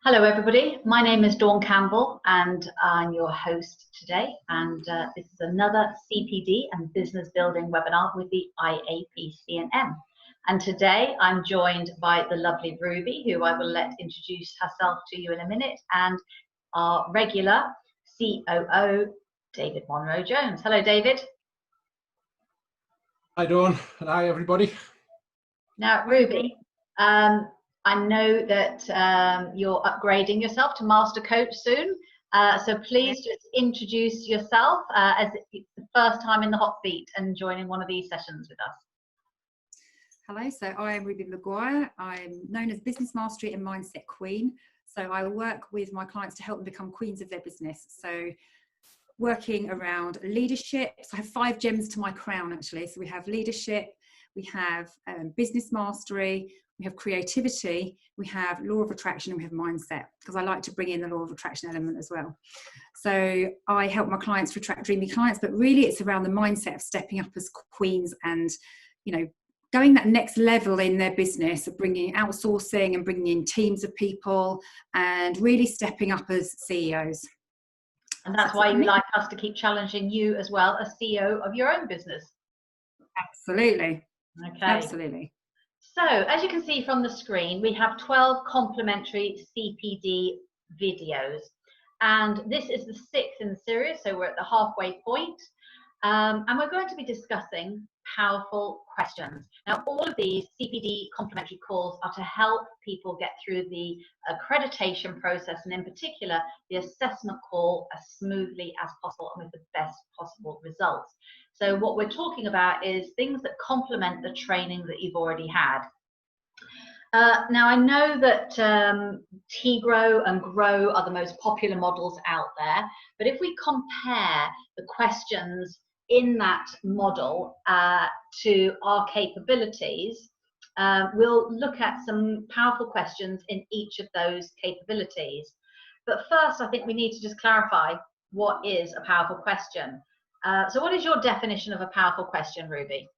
Hello everybody, my name is Dawn Campbell and I'm your host today, and this is another CPD and business building webinar with the IAPC&M. And today I'm joined by the lovely Ruby, who I will let introduce herself to you in a minute, and our regular COO, David Monroe-Jones. Hello David. Hi Dawn, and hi everybody. Now Ruby, I know that you're upgrading yourself to Master Coach soon, so please just introduce yourself as it's the first time in the hot seat and joining one of these sessions with us. Hello, so I am Ruby McGuire. I'm known as Business Mastery and Mindset Queen. So I work with my clients to help them become queens of their business. So working around leadership. So I have 5 gems to my crown actually. So we have leadership, we have business mastery, we have creativity, we have law of attraction, and we have mindset, because I like to bring in the law of attraction element as well. So I help my clients to attract dreamy clients, but really it's around the mindset of stepping up as queens and, you know, going that next level in their business, of bringing outsourcing and bringing in teams of people and really stepping up as CEOs. And that's why you like us to keep challenging you as well as CEO of your own business. Absolutely. Okay. Absolutely. So, as you can see from the screen, we have 12 complimentary CPD videos. And this is the 6th in the series, so we're at the halfway point. And we're going to be discussing powerful questions. Now, all of these CPD complimentary calls are to help people get through the accreditation process, and in particular, the assessment call as smoothly as possible and with the best possible results. So what we're talking about is things that complement the training that you've already had. Now, I know that T-Grow and Grow are the most popular models out there, but if we compare the questions in that model to our capabilities, we'll look at some powerful questions in each of those capabilities. But first, I think we need to just clarify what is a powerful question. So what is your definition of a powerful question, Ruby?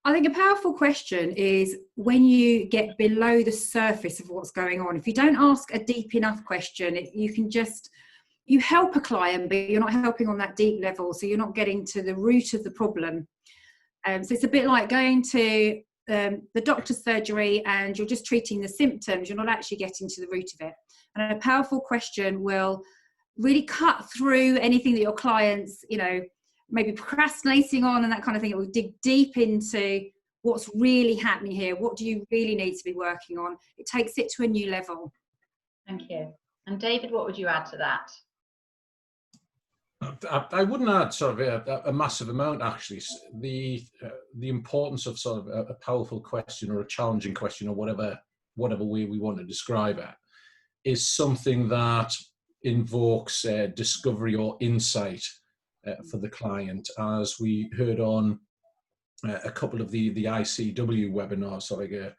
I think a powerful question is when you get below the surface of what's going on. If you don't ask a deep enough question, you help a client, but you're not helping on that deep level, so you're not getting to the root of the problem. So it's a bit like going to the doctor's surgery and you're just treating the symptoms, you're not actually getting to the root of it. And a powerful question will really cut through anything that your clients, you know, maybe procrastinating on and that kind of thing. It will dig deep into what's really happening here. What do you really need to be working on? It takes it to a new level. Thank you. And David, what would you add to that? I wouldn't add sort of a massive amount, actually. The importance of sort of a powerful question or a challenging question, or whatever way we want to describe it, is something that invokes discovery or insight for the client. As we heard on a couple of the ICW webinars, so like a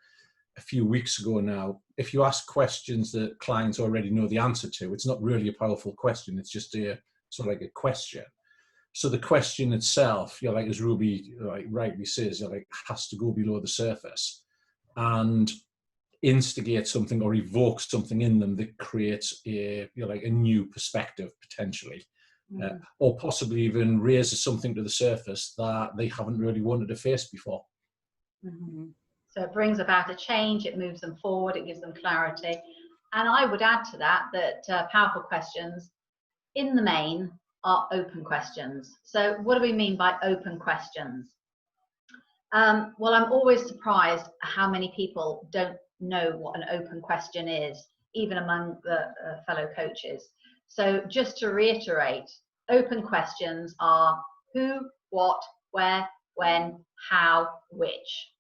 few weeks ago now, if you ask questions that clients already know the answer to, it's not really a powerful question, it's just a sort of like a question. So the question itself, you know, like as Ruby rightly says, you know, like has to go below the surface and instigate something or evoke something in them that creates a, you know, like a new perspective potentially, or possibly even raises something to the surface that they haven't really wanted to face before. Mm-hmm. So it brings about a change, it moves them forward, it gives them clarity. And I would add to that powerful questions in the main are open questions. So what do we mean by open questions? Well, I'm always surprised how many people don't know what an open question is, even among the fellow coaches. So just to reiterate, open questions are who, what, where, when, how, which.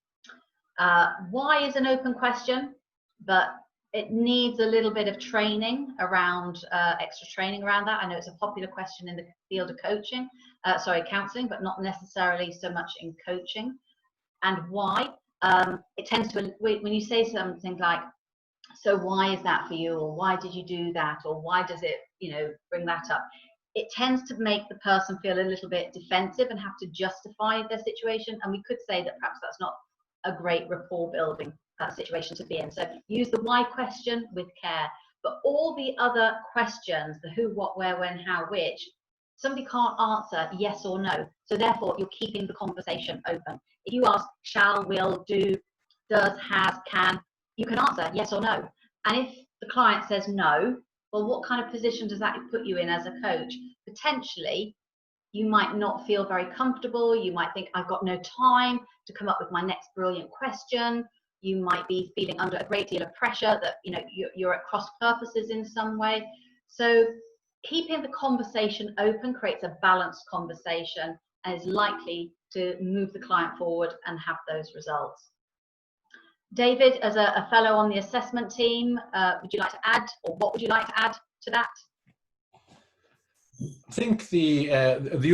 Why is an open question? But it needs a little bit of training around, extra training around that. I know it's a popular question in the field of coaching, counseling, but not necessarily so much in coaching. And why? It tends to, when you say something like, so why is that for you? Or why did you do that? Or why does it, you know, bring that up? It tends to make the person feel a little bit defensive and have to justify their situation. And we could say that perhaps that's not a great rapport building situation to be in. So use the why question with care, but all the other questions, the who, what, where, when, how, which, somebody can't answer yes or no. So therefore, you're keeping the conversation open. If you ask shall, will, do, does, has, can, you can answer yes or no. And if the client says no, well, what kind of position does that put you in as a coach? Potentially, you might not feel very comfortable. You might think, I've got no time to come up with my next brilliant question. You might be feeling under a great deal of pressure that you're at cross purposes in some way. So keeping the conversation open creates a balanced conversation and is likely to move the client forward and have those results. David, as a fellow on the assessment team, would you like to add, or what would you like to add to that? I think the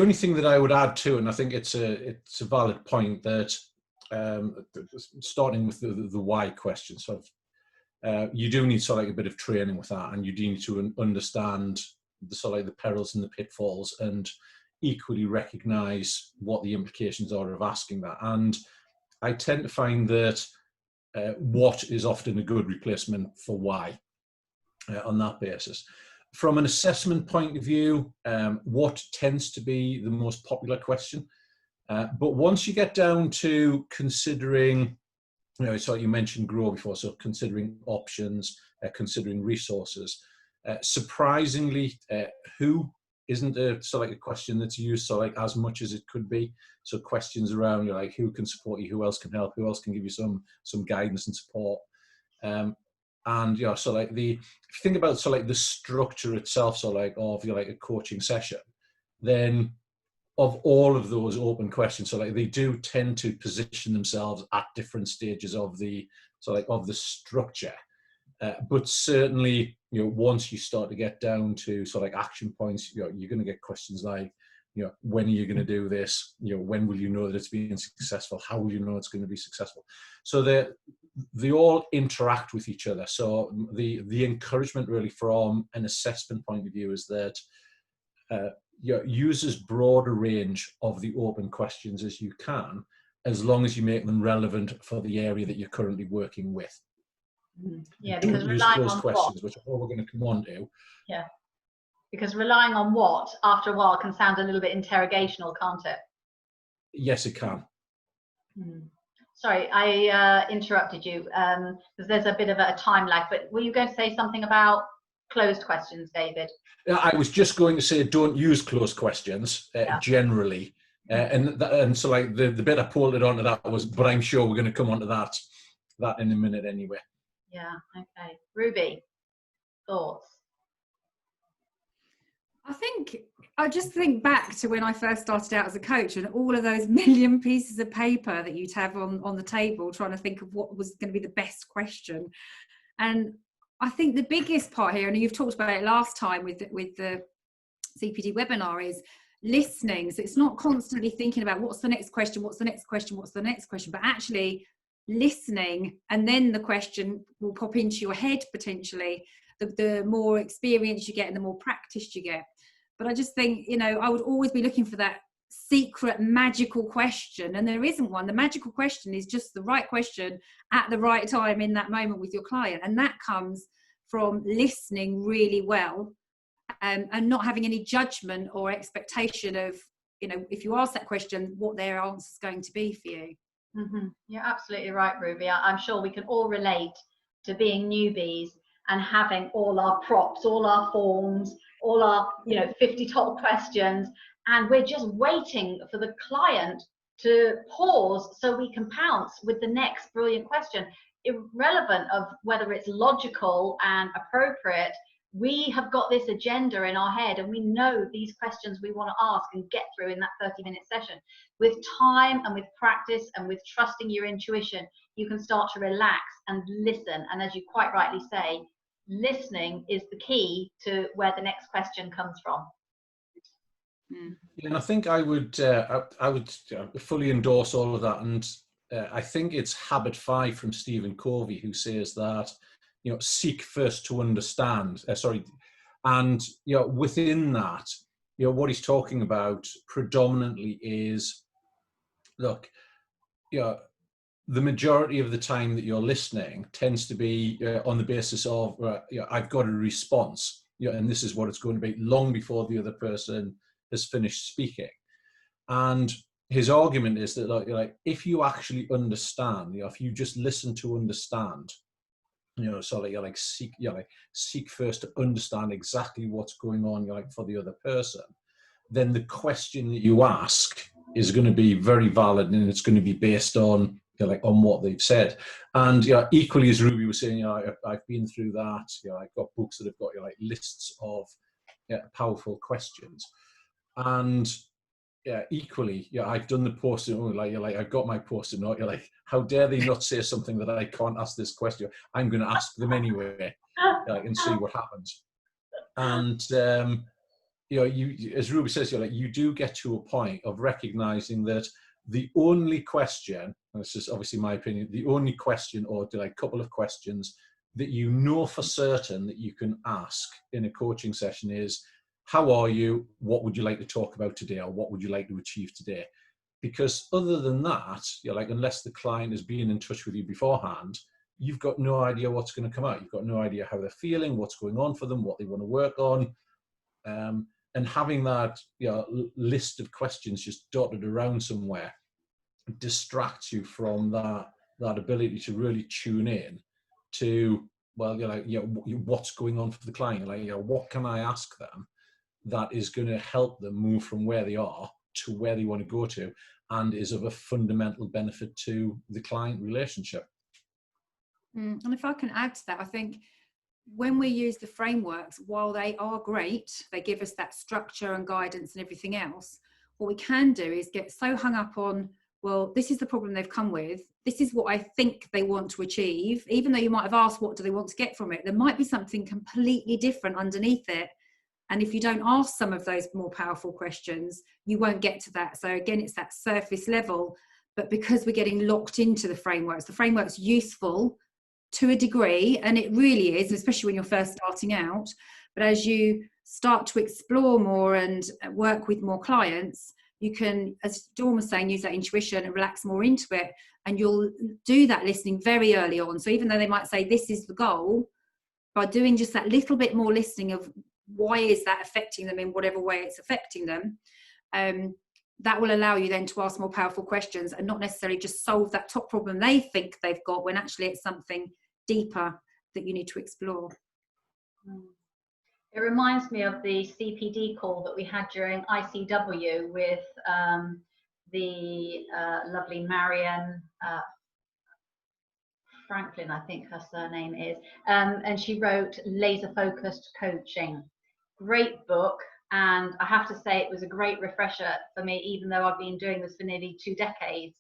only thing that I would add to, and I think it's a valid point, that starting with the why question, sort of, you do need sort of like a bit of training with that, and you do need to understand the sort of like the perils and the pitfalls, and equally recognise what the implications are of asking that. And I tend to find that what is often a good replacement for why on that basis. From an assessment point of view, what tends to be the most popular question? But once you get down to considering, so you mentioned grow before, so considering options, considering resources, surprisingly, who isn't a sort of like a question that's used so like as much as it could be. So questions around, like who can support you, who else can help, who else can give you some guidance and support. And so like if you think about so like the structure itself, so like of like a coaching session, then of all of those open questions, so like they do tend to position themselves at different stages of the of the structure. But certainly, once you start to get down to sort of like action points, you're going to get questions like, when are you going to do this? When will you know that it's being successful? How will you know it's going to be successful? So they all interact with each other. So the encouragement really from an assessment point of view is that use as broad a range of the open questions as you can, as long as you make them relevant for the area that you're currently working with. Yeah, because don't use closed questions, which we're going to come on to. Yeah, because relying on what, after a while, can sound a little bit interrogational, can't it? Yes, it can. Sorry, I interrupted you because there's a bit of a time lag, but were you going to say something about closed questions, David? Yeah, I was just going to say don't use closed questions generally. And so like the bit I pulled it onto that was, but I'm sure we're going to come onto that in a minute anyway. Yeah, okay. Ruby, thoughts? I just think back to when I first started out as a coach and all of those million pieces of paper that you'd have on the table trying to think of what was going to be the best question. And I think the biggest part here, and you've talked about it last time with the CPD webinar, is listening. So it's not constantly thinking about what's the next question, what's the next question, what's the next question, but actually listening, and then the question will pop into your head potentially. The more experience you get and the more practice you get. But I just think, I would always be looking for that secret magical question, and there isn't one. The magical question is just the right question at the right time in that moment with your client, and that comes from listening really well and not having any judgment or expectation of, if you ask that question, what their answer is going to be for you. You're absolutely right, Ruby. I'm sure we can all relate to being newbies and having all our props, all our forms, all our 50 top questions, and we're just waiting for the client to pause so we can pounce with the next brilliant question, irrelevant of whether it's logical and appropriate. We have got this agenda in our head and we know these questions we want to ask and get through in that 30-minute session. With time and with practice and with trusting your intuition, you can start to relax and listen. And as you quite rightly say, listening is the key to where the next question comes from. And I think I would fully endorse all of that. And I think it's habit 5 from Stephen Covey who says that, seek first to understand. And within that, what he's talking about predominantly is, look, the majority of the time that you're listening tends to be on the basis of, I've got a response, and this is what it's going to be, long before the other person has finished speaking. And his argument is that, like, if you actually understand, if you just listen to understand, so seek first to understand exactly what's going on, for the other person, then the question that you ask is going to be very valid, and it's going to be based on, on what they've said. And equally, as Ruby was saying, I've been through that. I've got books that have got lists of powerful questions, and equally, I've done the post-it note. I've got my post-it note. How dare they not say something that I can't ask this question? I'm going to ask them anyway, and see what happens. And you, as Ruby says, you do get to a point of recognizing that the only question, and this is obviously my opinion, the only question, or a couple of questions that you know for certain that you can ask in a coaching session is, how are you? What would you like to talk about today? Or what would you like to achieve today? Because other than that, unless the client has been in touch with you beforehand, you've got no idea what's going to come out. You've got no idea how they're feeling, what's going on for them, what they want to work on. And having that list of questions just dotted around somewhere distracts you from that ability to really tune in to, what's going on for the client. What can I ask them that is going to help them move from where they are to where they want to go to, and is of a fundamental benefit to the client relationship. And if I can add to that, I think when we use the frameworks, while they are great, they give us that structure and guidance and everything else, what we can do is get so hung up on, well, this is the problem they've come with, this is what I think they want to achieve, even though you might have asked what do they want to get from it, there might be something completely different underneath it. And if you don't ask some of those more powerful questions, you won't get to that. So again, it's that surface level, but because we're getting locked into the framework's useful to a degree, and it really is, especially when you're first starting out. But as you start to explore more and work with more clients, you can, as Dawn was saying, use that intuition and relax more into it, and you'll do that listening very early on. So even though they might say this is the goal, by doing just that little bit more listening of why is that affecting them in whatever way it's affecting them, that will allow you then to ask more powerful questions and not necessarily just solve that top problem they think they've got, when actually it's something deeper that you need to explore. It reminds me of the CPD call that we had during ICW with the lovely Marion Franklin, I think her surname is, and she wrote Laser Focused Coaching. Great book, and I have to say it was a great refresher for me, even though I've been doing this for nearly 2 decades.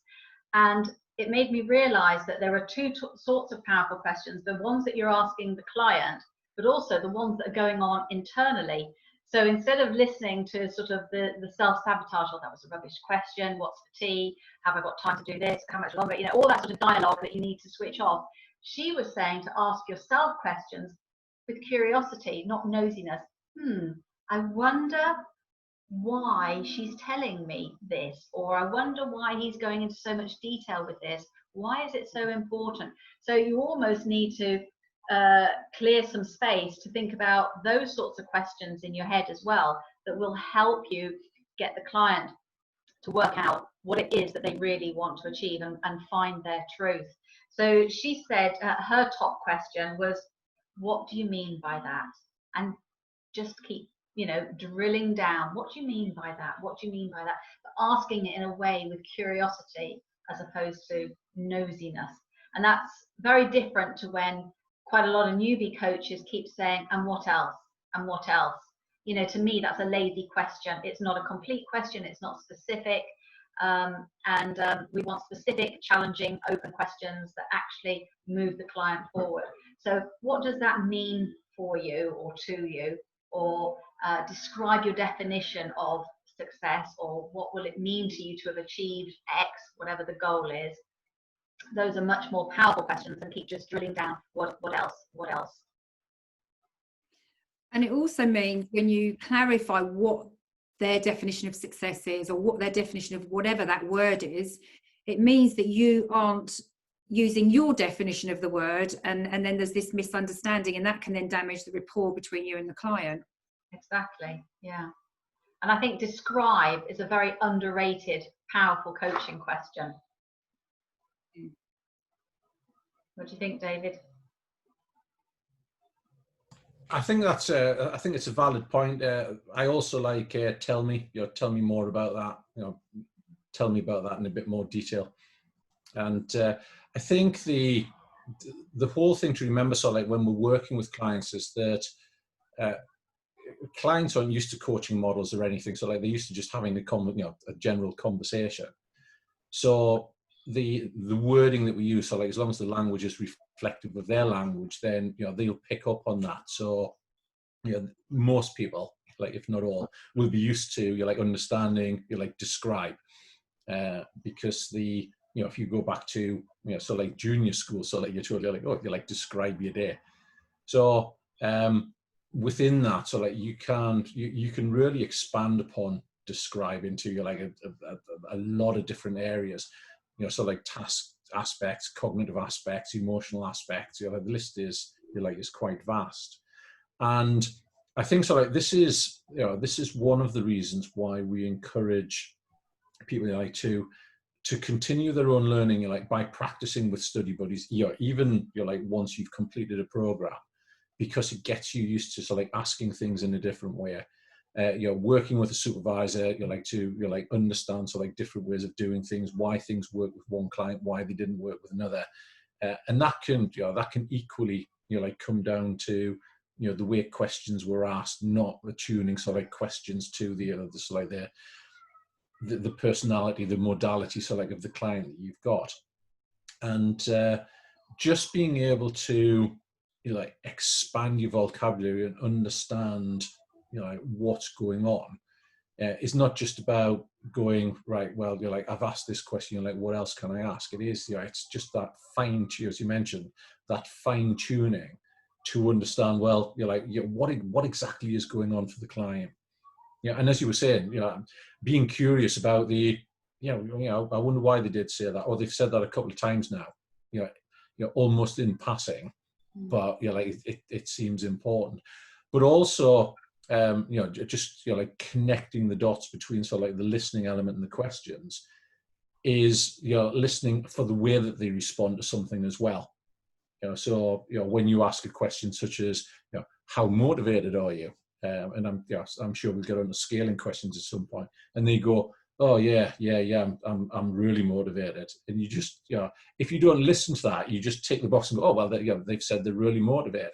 And it made me realize that there are two sorts of powerful questions: the ones that you're asking the client, but also the ones that are going on internally. So instead of listening to sort of the self-sabotage, oh, that was a rubbish question, what's for tea, have I got time to do this, how much longer, all that sort of dialogue that you need to switch off, she was saying to ask yourself questions with curiosity, not nosiness. I wonder why she's telling me this, or I wonder why he's going into so much detail with this. Why is it so important? So you almost need to clear some space to think about those sorts of questions in your head as well, that will help you get the client to work out what it is that they really want to achieve and find their truth. So she said her top question was, what do you mean by that? And just keep drilling down. What do you mean by that? What do you mean by that? But asking it in a way with curiosity as opposed to nosiness. And that's very different to when quite a lot of newbie coaches keep saying, and what else? And what else? To me, that's a lazy question. It's not a complete question. It's not specific. We want specific, challenging, open questions that actually move the client forward. So what does that mean for you or to you? Or describe your definition of success, or what will it mean to you to have achieved X, whatever the goal is. Those are much more powerful questions than keep just drilling down what else. And it also means when you clarify what their definition of success is, or what their definition of whatever that word is, it means that you aren't using your definition of the word, and then there's this misunderstanding, and that can then damage the rapport between you and the client. Exactly, yeah. And I think describe is a very underrated, powerful coaching question. What do you think, David? I think that's I think it's a valid point. I also like tell me more about that. Tell me about that in a bit more detail. And I think the whole thing to remember, so like when we're working with clients, is that clients aren't used to coaching models or anything. So like they're used to just having a general conversation. So the wording that we use, so like as long as the language is reflective of their language, then they'll pick up on that. So most people, like if not all, will be used to understanding describe, because if you go back to so like junior school, so like you're totally describe your day. So within that, so like you can really expand upon describe into a lot of different areas. So like task aspects, cognitive aspects, emotional aspects. The list is is quite vast, and I think so. Like this is one of the reasons why we encourage people to continue their own learning, by practicing with study buddies. Even once you've completed a program, because it gets you used to asking things in a different way. Working with a supervisor, to understand different ways of doing things, why things work with one client, why they didn't work with another, and that can equally come down to the way questions were asked, not attuning questions to the personality, the modality of the client that you've got, and just being able to expand your vocabulary and understand what's going on. It's not just about going, right, well, I've asked this question, what else can I ask? It is, it's just that fine tune, as you mentioned, that fine tuning to understand, well, what exactly is going on for the client. And as you were saying, being curious about I wonder why they did say that, or they've said that a couple of times now, almost in passing, but it seems important. But also, just connecting the dots between the listening element and the questions is listening for the way that they respond to something as well. So when you ask a question such as how motivated are you, and I'm sure we'll get on to scaling questions at some point, and they go, oh yeah, I'm really motivated, and you just if you don't listen to that, you just tick the box and go, oh well, they've said they're really motivated.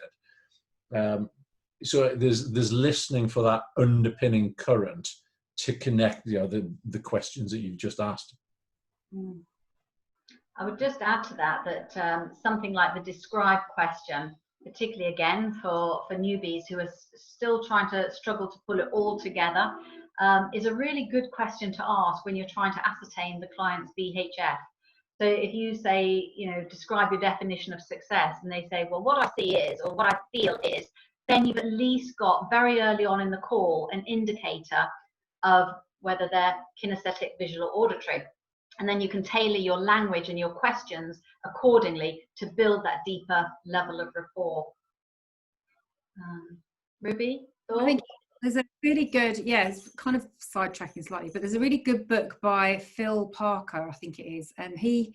So there's listening for that underpinning current to connect the questions that you've just asked. I would just add to that something like the describe question, particularly again for newbies who are still trying to struggle to pull it all together, is a really good question to ask when you're trying to ascertain the client's BHF. So if you say, describe your definition of success, and they say, well, what I see is, or what I feel is, then you've at least got very early on in the call an indicator of whether they're kinesthetic, visual, or auditory. And then you can tailor your language and your questions accordingly to build that deeper level of rapport. Ruby, thoughts? I think there's a really good, it's kind of sidetracking slightly, but there's a really good book by Phil Parker, I think it is, and he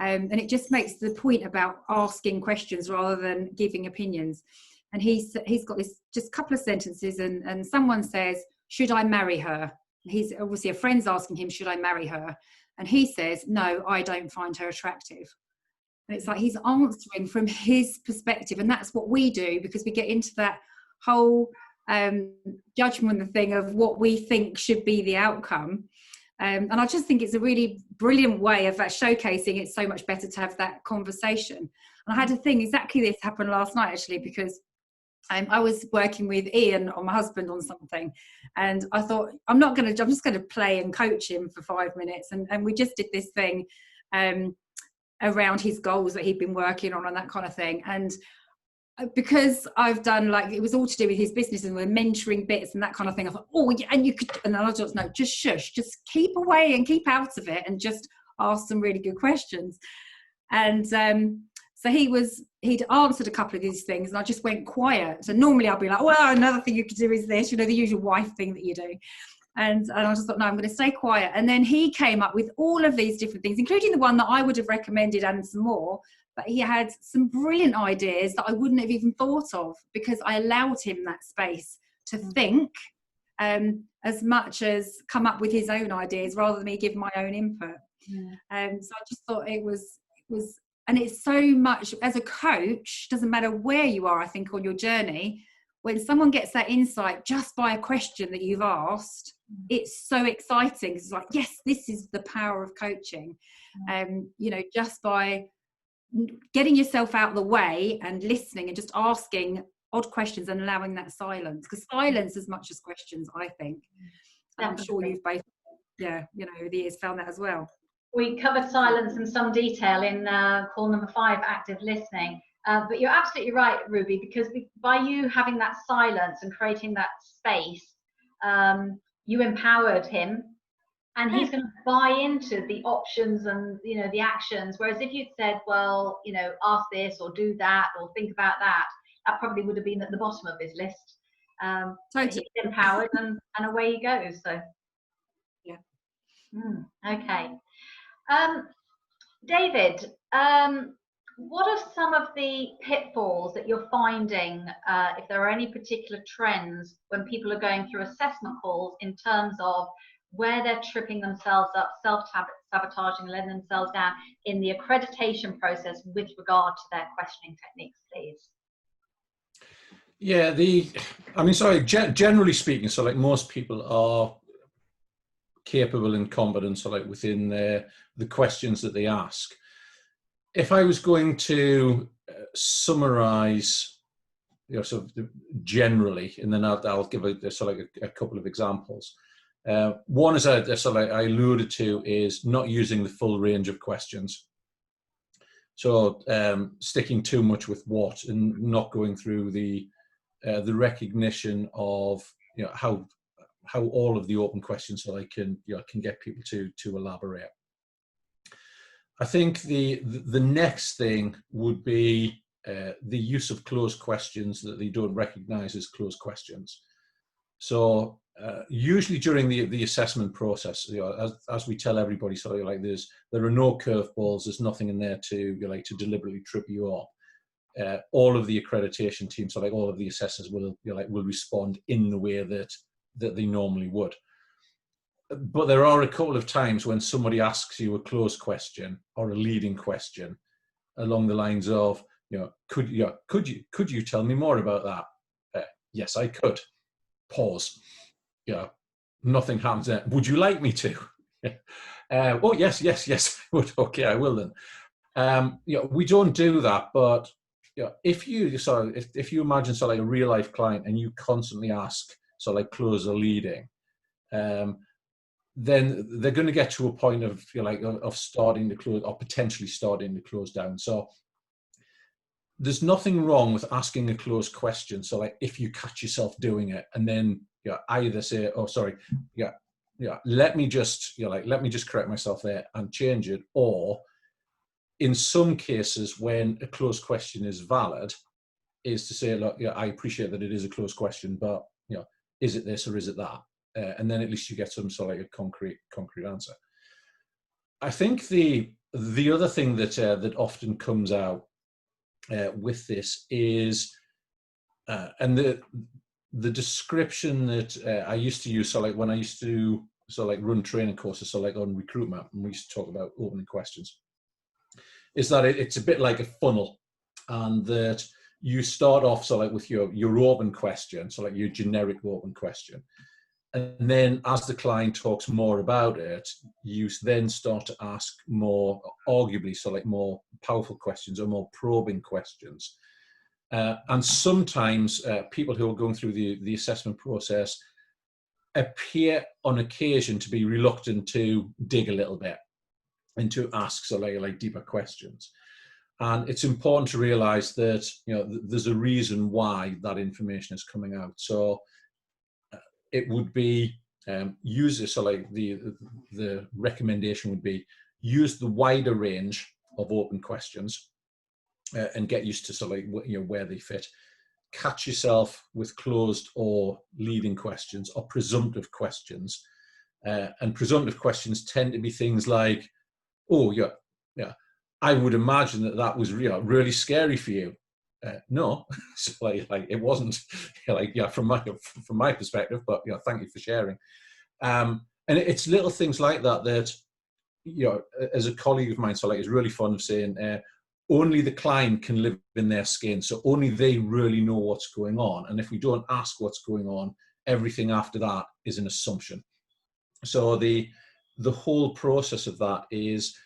and it just makes the point about asking questions rather than giving opinions. And he's got this just couple of sentences, and someone says, should I marry her? He's obviously, a friend's asking him, should I marry her? And he says, no, I don't find her attractive. And it's like he's answering from his perspective. And that's what we do, because we get into that whole judgment thing of what we think should be the outcome. And I just think it's a really brilliant way of showcasing it's so much better to have that conversation. And I had a thing, exactly this happened last night, actually, because I was working with Ian, or my husband, on something, and I thought, I'm just going to play and coach him for 5 minutes. And we just did this thing around his goals that he'd been working on and that kind of thing. And because I've done, it was all to do with his business, and we're mentoring bits and that kind of thing, I thought, oh yeah, and you could, and I just, no, just shush, just keep away and keep out of it, and just ask some really good questions. And so he'd answered a couple of these things, and I just went quiet. So normally I'll be like, well, another thing you could do is this, the usual wife thing that you do. And I just thought, no, I'm going to stay quiet. And then he came up with all of these different things, including the one that I would have recommended and some more. But he had some brilliant ideas that I wouldn't have even thought of, because I allowed him that space to think as much as come up with his own ideas rather than me give my own input. So I just thought it was, and it's so much, as a coach, doesn't matter where you are, I think, on your journey, when someone gets that insight just by a question that you've asked, it's so exciting. It's like, yes, this is the power of coaching. Just by getting yourself out of the way and listening and just asking odd questions and allowing that silence, because silence as much as questions, I think. I'm sure you've both, over the years found that as well. We covered silence in some detail in call number 5, active listening. But you're absolutely right, Ruby, because by you having that silence and creating that space, you empowered him, and he's going to buy into the options and the actions. Whereas if you'd said, well, ask this or do that or think about that, that probably would have been at the bottom of his list. He's empowered, and away he goes. So yeah. Okay. David, what are some of the pitfalls that you're finding, if there are any particular trends when people are going through assessment calls, in terms of where they're tripping themselves up, self-sabotaging, letting themselves down in the accreditation process with regard to their questioning techniques, please? Yeah, generally speaking, so like most people are capable and competent, so like within the questions that they ask. If I was going to summarize, sort of generally, and then I'll give a couple of examples. One, as I alluded to, is not using the full range of questions. So sticking too much with what, and not going through the recognition of how all of the open questions, so I can get people to elaborate. I think the next thing would be the use of closed questions that they don't recognize as closed questions. So usually during the assessment process, as we tell everybody, so like there are no curveballs. There's nothing in there to deliberately trip you up. All of the accreditation teams, so like all of the assessors, will respond in the way that they normally would. But there are a couple of times when somebody asks you a closed question or a leading question along the lines of, could you tell me more about that? Yes, I could. Pause. Nothing happens there. Would you like me to? Oh, yes, I would. Okay, I will then. We don't do that, but if you imagine like a real life client and you constantly ask close or leading, then they're going to get to a point of of starting to close, or potentially starting to close down. So there's nothing wrong with asking a closed question. So like if you catch yourself doing it, and then either say, oh sorry, let me just correct myself there and change it, or in some cases when a closed question is valid, is to say, look, I appreciate that it is a closed question, but is it this or is it that? And then at least you get some sort of a concrete answer. I think the other thing that often comes out with this is, and the description that I used to use, so like when I used to run training courses, so like on recruitment, and we used to talk about opening questions, is that it's a bit like a funnel, and that you start off with your open question, so like your generic open question. And then as the client talks more about it, you then start to ask more, arguably, more powerful questions or more probing questions. And sometimes people who are going through the assessment process appear on occasion to be reluctant to dig a little bit and to ask deeper questions. And it's important to realize that there's a reason why that information is coming out. So it would be the recommendation would be use the wider range of open questions and get used to sort of like, where they fit. Catch yourself with closed or leading questions or presumptive questions. And presumptive questions tend to be things like, oh, yeah, I would imagine that was really scary for you. No, so like it wasn't. From my perspective, but thank you for sharing. And it's little things like that as a colleague of mine, so like, is really fond of saying, only the client can live in their skin, so only they really know what's going on. And if we don't ask what's going on, everything after that is an assumption. So the whole process of that is,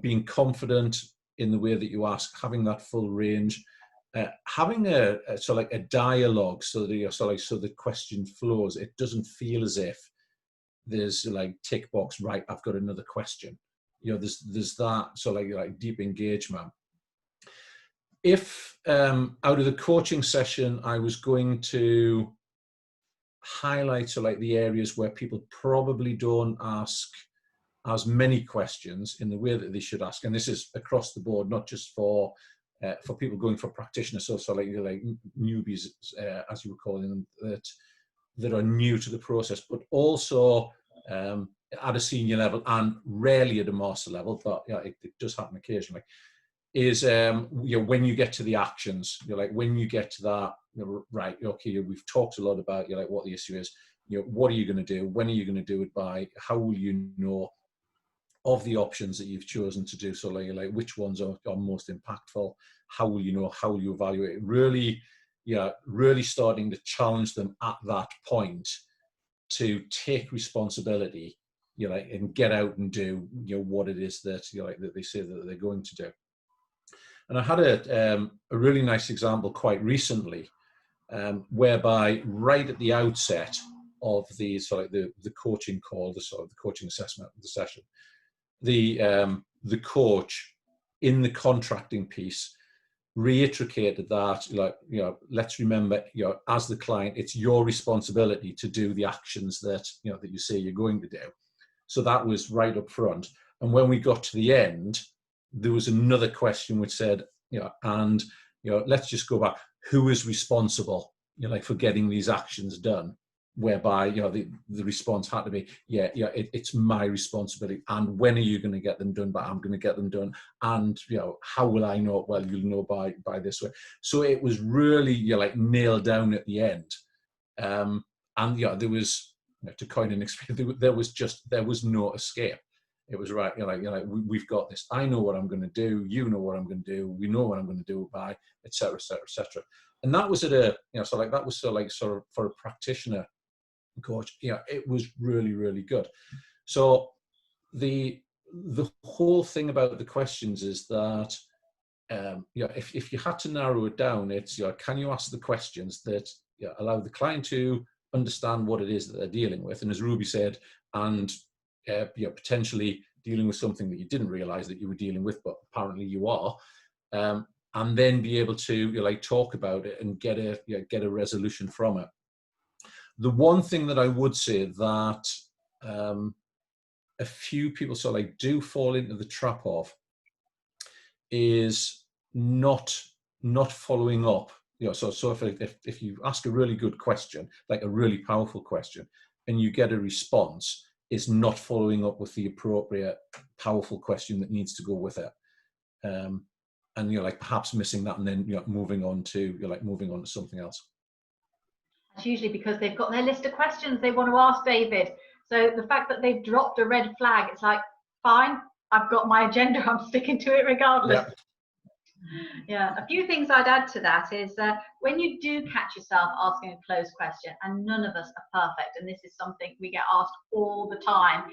being confident in the way that you ask, having that full range, having a dialogue, so the question flows. It doesn't feel as if there's like tick box, right, I've got another question. There's that like deep engagement. If out of the coaching session I was going to highlight the areas where people probably don't ask as many questions in the way that they should ask, and this is across the board, not just for people going for practitioners, so like newbies, as you were calling them, that are new to the process, but also at a senior level and rarely at a master level, but it does happen occasionally, is when you get to the actions, when you get to that, right, okay, we've talked a lot about what the issue is, what are you going to do, when are you going to do it by, how will you know of the options that you've chosen to do, so like which ones are most impactful, how will you know, how will you evaluate it, really starting to challenge them at that point to take responsibility, and get out and do what it is that that they say that they're going to do. And I had a really nice example quite recently, whereby right at the outset of the coaching call, the coaching assessment of the session, the coach in the contracting piece reiterated that, let's remember, as the client, it's your responsibility to do the actions that that you say you're going to do. So that was right up front. And when we got to the end, there was another question which said, let's just go back. Who is responsible, for getting these actions done? Whereby, the response had to be, it's my responsibility. And when are you going to get them done? But I'm going to get them done. And, how will I know? Well, you'll know by this way. So it was really, nailed down at the end. And, there was, to coin an experience, there was no escape. It was right, we've got this. I know what I'm going to do. You know what I'm going to do. We know what I'm going to do it by, etc., etc., etc. And that was at a, that was sort of for a practitioner coach. It was really, really good. So the whole thing about the questions is that, if you had to narrow it down, it's, can you ask the questions that allow the client to understand what it is that they're dealing with, and as Ruby said, and potentially dealing with something that you didn't realize that you were dealing with, but apparently you are, and then be able to talk about it and get a resolution from it. The one thing that I would say that a few people do fall into the trap of is not following up. So if you ask a really good question, like a really powerful question, and you get a response, is not following up with the appropriate powerful question that needs to go with it, and perhaps missing that, and then moving on to something else. It's usually because they've got their list of questions they want to ask David. So the fact that they've dropped a red flag, it's like, fine, I've got my agenda, I'm sticking to it regardless. Yeah, a few things I'd add to that is when you do catch yourself asking a closed question, and none of us are perfect, and this is something we get asked all the time,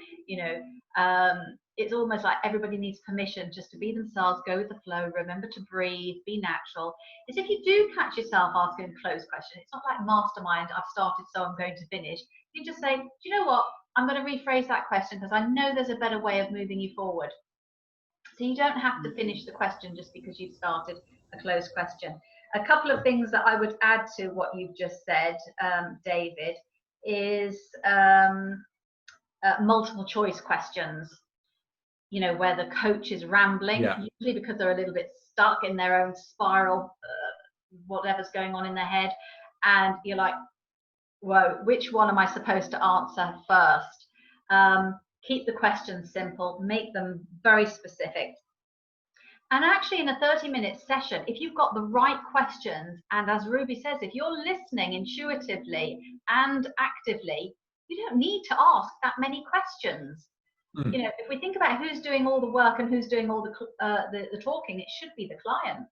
it's almost like everybody needs permission just to be themselves, go with the flow, remember to breathe, be natural. Is if you do catch yourself asking a closed question, it's not like mastermind, I've started so I'm going to finish. You just say, do you know what, I'm going to rephrase that question because I know there's a better way of moving you forward. So you don't have to finish the question just because you've started a closed question. A couple of things that I would add to what you've just said, David, is multiple choice questions. you know, where the coach is rambling, usually because they're a little bit stuck in their own spiral, whatever's going on in their head. And you're like, whoa, which one am I supposed to answer first? Keep the questions simple, make them very specific. And actually in a 30-minute session, if you've got the right questions, and as Ruby says, if you're listening intuitively and actively, you don't need to ask that many questions. You know, if we think about who's doing all the work and who's doing all the talking, it should be the client.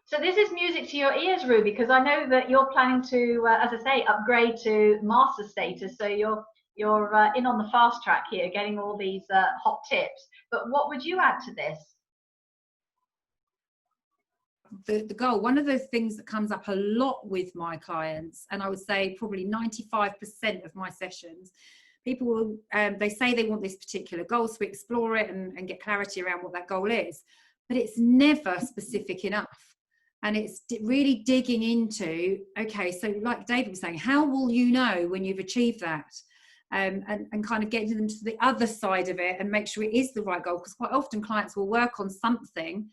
So this is music to your ears, Ruby, because I know that you're planning to, as I say, upgrade to master status. So you're in on the fast track here, getting all these hot tips. But what would you add to this? The goal, one of the things that comes up a lot with my clients, and I would say probably 95% of my sessions, people will, they say they want this particular goal, so we explore it and get clarity around what that goal is, but it's never specific enough. And it's really digging into, okay, so like David was saying, how will you know when you've achieved that? And kind of getting them to the other side of it and make sure it is the right goal, because quite often clients will work on something.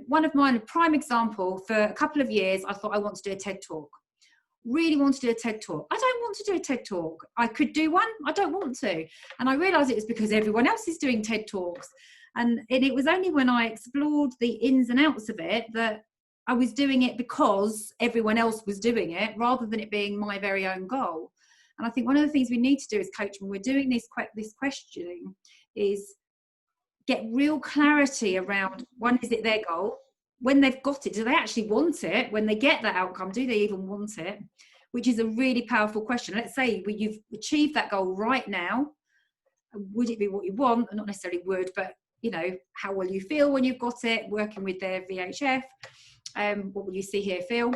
One of mine, a prime example, for a couple of years, I thought I want to do a TED Talk. Really want to do a TED Talk. I don't want to do a TED Talk. I could do one. I don't want to. And I realised it was because everyone else is doing TED Talks. And it was only when I explored the ins and outs of it that I was doing it because everyone else was doing it, rather than it being my very own goal. And I think one of the things we need to do as coach when we're doing this questioning is get real clarity around, one, is it their goal? When they've got it, do they actually want it? When they get that outcome, do they even want it? Which is a really powerful question. Let's say you've achieved that goal right now. Would it be what you want? Not necessarily would, but you know, how will you feel when you've got it? Working with their VHF, what will you see, hear, feel?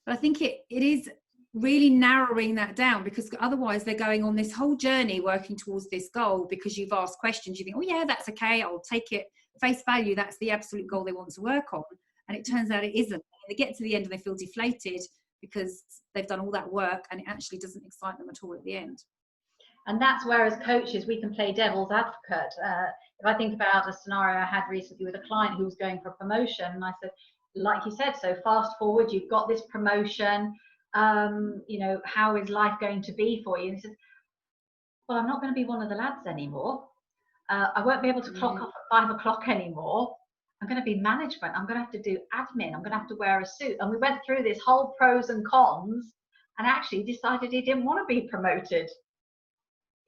But I think it is really narrowing that down, because otherwise they're going on this whole journey working towards this goal because you've asked questions. You think, oh yeah, that's okay, I'll take it face value, that's the absolute goal they want to work on. And it turns out it isn't. They get to the end and they feel deflated because they've done all that work and it actually doesn't excite them at all at the end. And that's where, as coaches, we can play devil's advocate. If I think about a scenario I had recently with a client who was going for a promotion, and I said, like you said, so fast forward, you've got this promotion, you know, how is life going to be for you? And he said, well, I'm not going to be one of the lads anymore. I won't be able to clock off at 5 o'clock anymore. I'm going to be management. I'm going to have to do admin. I'm going to have to wear a suit. And we went through this whole pros and cons, and actually decided he didn't want to be promoted.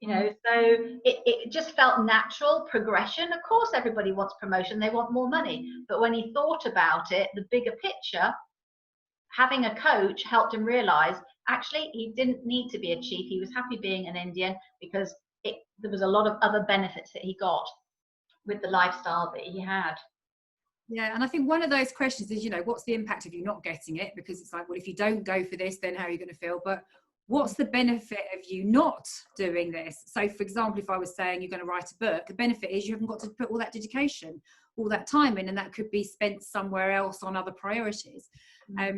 You know, so it just felt natural progression. Of course, everybody wants promotion. They want more money. But when he thought about it, the bigger picture, having a coach helped him realize, actually, he didn't need to be a chief. He was happy being an Indian because there was a lot of other benefits that he got with the lifestyle that he had. Yeah, and I think one of those questions is, you know, what's the impact of you not getting it? Because it's like, well, if you don't go for this, then how are you going to feel? But what's the benefit of you not doing this? So, for example, if I was saying you're going to write a book, the benefit is you haven't got to put all that dedication, all that time in, and that could be spent somewhere else on other priorities.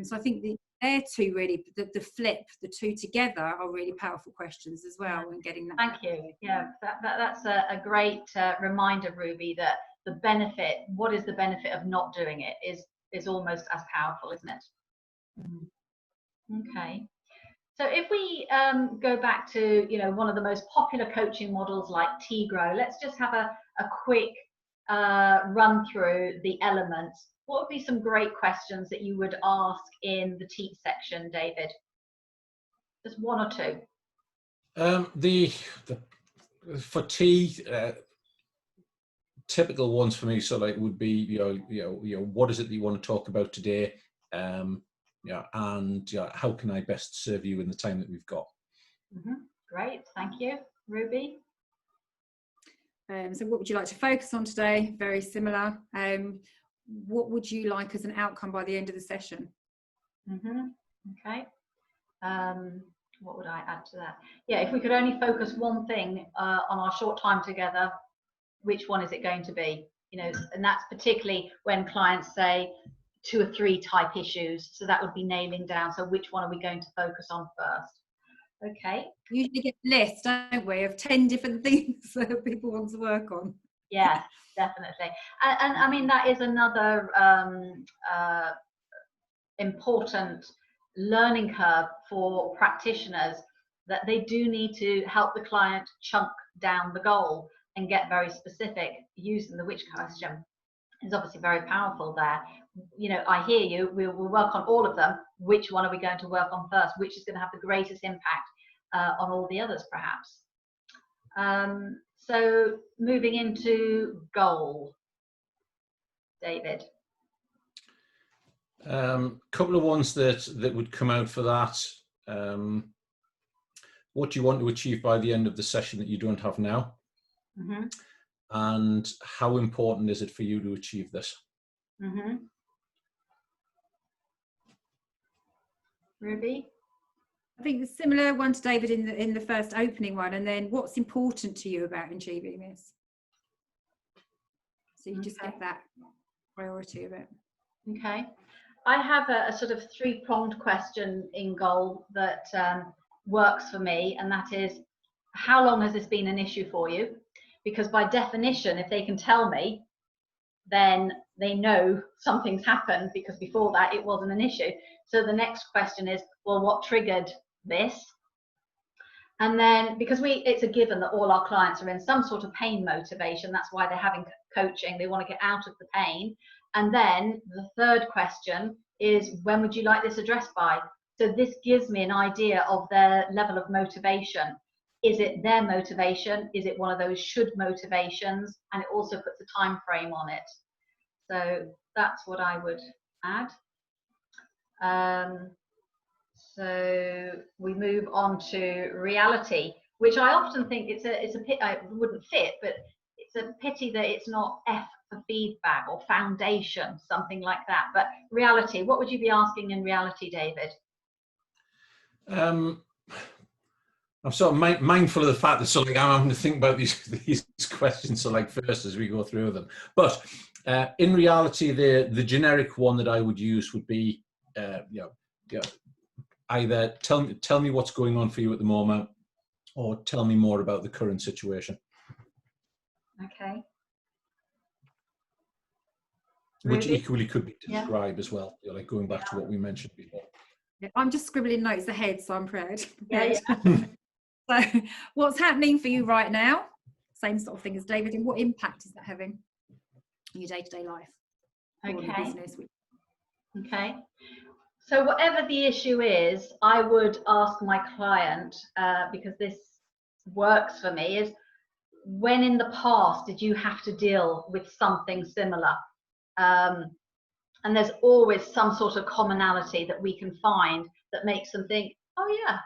So I think they're two really, the flip, the two together are really powerful questions as well, and getting that. Thank you. Yeah, that's a great reminder, Ruby, that the benefit, what is the benefit of not doing it, is almost as powerful, isn't it? Okay. So if we go back to, you know, one of the most popular coaching models like T-Grow, let's just have a quick run through the elements. What would be some great questions that you would ask in the Teach section, David? Just one or two. For T, typical ones for me, so like would be, you know, what is it that you want to talk about today? Yeah, and how can I best serve you in the time that we've got? Great, thank you. Ruby? So what would you like to focus on today? Very similar. What would you like as an outcome by the end of the session? Okay. What would I add to that? Yeah, if we could only focus one thing on our short time together, which one is it going to be? You know, and that's particularly when clients say 2 or 3 type issues. So that would be nailing down. So which one are we going to focus on first? Okay. We usually get a list, don't we, of 10 different things that people want to work on. Yes, definitely. And I mean, that is another important learning curve for practitioners, that they do need to help the client chunk down the goal and get very specific. Using the which question is obviously very powerful there. You know, I hear you, we'll work on all of them. Which one are we going to work on first? Which is going to have the greatest impact on all the others, perhaps? So moving into goal, David. Couple of ones that would come out for that. What do you want to achieve by the end of the session that you don't have now? Mm-hmm. And how important is it for you to achieve this? Mm-hmm. Ruby? I think the similar one to David in the first opening one, and then what's important to you about achieving this? So you just get that priority of it. Okay. I have a sort of three-pronged question in goal that works for me, and that is, how long has this been an issue for you? Because by definition, if they can tell me, then they know something's happened, because before that it wasn't an issue. So the next question is, well, what triggered this? And then, because it's a given that all our clients are in some sort of pain motivation, that's why they're having coaching, they want to get out of the pain. And then the third question is, when would you like this addressed by? So this gives me an idea of their level of motivation. Is it their motivation? Is it one of those should motivations? And it also puts a time frame on it. So that's what I would add. So we move on to reality, which I often think it's a pit. It wouldn't fit, but it's a pity that it's not F for feedback or foundation, something like that. But reality, what would you be asking in reality, David? I'm sort of mindful of the fact that sort of like I'm having to think about these questions so like first as we go through them. But in reality, the generic one that I would use would be, either tell me what's going on for you at the moment, or tell me more about the current situation. Okay. Which Ruby? equally could be described as well, like going back to what we mentioned before. Yeah, I'm just scribbling notes ahead, so I'm prepared. Yeah. So what's happening for you right now? Same sort of thing as David, and what impact is that having in your day-to-day life or your business? Okay. So whatever the issue is, I would ask my client, because this works for me, is when in the past did you have to deal with something similar? And there's always some sort of commonality that we can find that makes them think, oh yeah,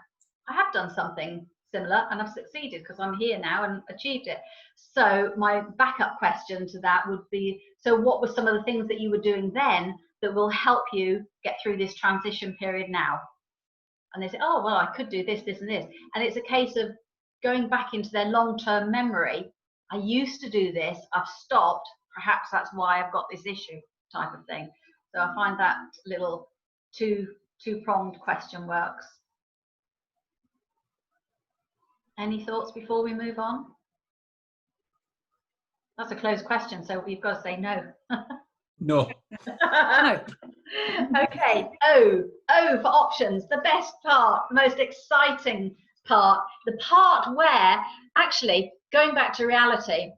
I have done something similar and I've succeeded because I'm here now and achieved it. So my backup question to that would be, so what were some of the things that you were doing then that will help you get through this transition period now? And they say, oh, well, I could do this, this, and this. And it's a case of going back into their long-term memory. I used to do this, I've stopped, perhaps that's why I've got this issue, type of thing. So I find that little two-pronged question works. Any thoughts before we move on? That's a closed question, so we've got to say no. No. No. Okay. O for options. The best part, the most exciting part, the part where actually going back to reality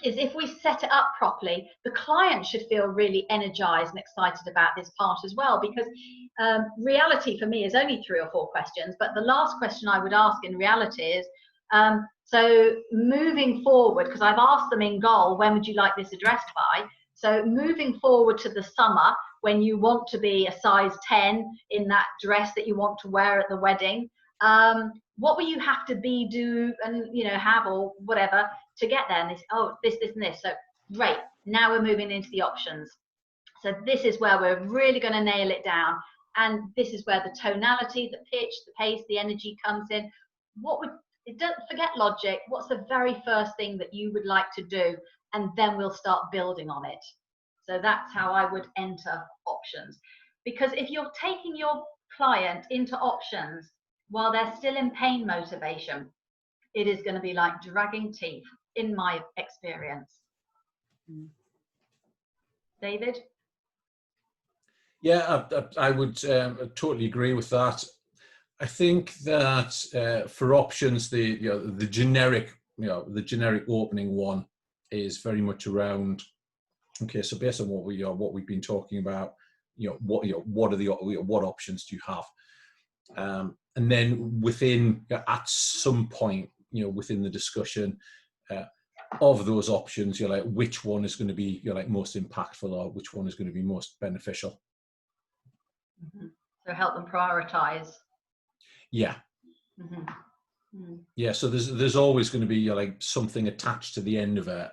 is if we set it up properly, the client should feel really energized and excited about this part as well, because reality for me is only 3 or 4 questions, but the last question I would ask in reality is, so moving forward, because I've asked them in goal, when would you like this addressed by? So moving forward to the summer, when you want to be a size 10 in that dress that you want to wear at the wedding, what will you have to be, do, and have or whatever to get there? And they say, oh, this, and this. So great. Now we're moving into the options. So this is where we're really going to nail it down. And this is where the tonality, the pitch, the pace, the energy comes in. Don't forget logic. What's the very first thing that you would like to do? And then we'll start building on it. So that's how I would enter options. Because if you're taking your client into options, while they're still in pain motivation, it is going to be like dragging teeth, in my experience. David? Yeah, I would totally agree with that. I think that for options, the generic opening one is very much around. Okay, so based on what we've been talking about, what options do you have? And then within at some point, within the discussion of those options, you're like, which one is going to be most impactful, or which one is going to be most beneficial. So help them prioritize. Yeah. Yeah, so there's always going to be something attached to the end of it,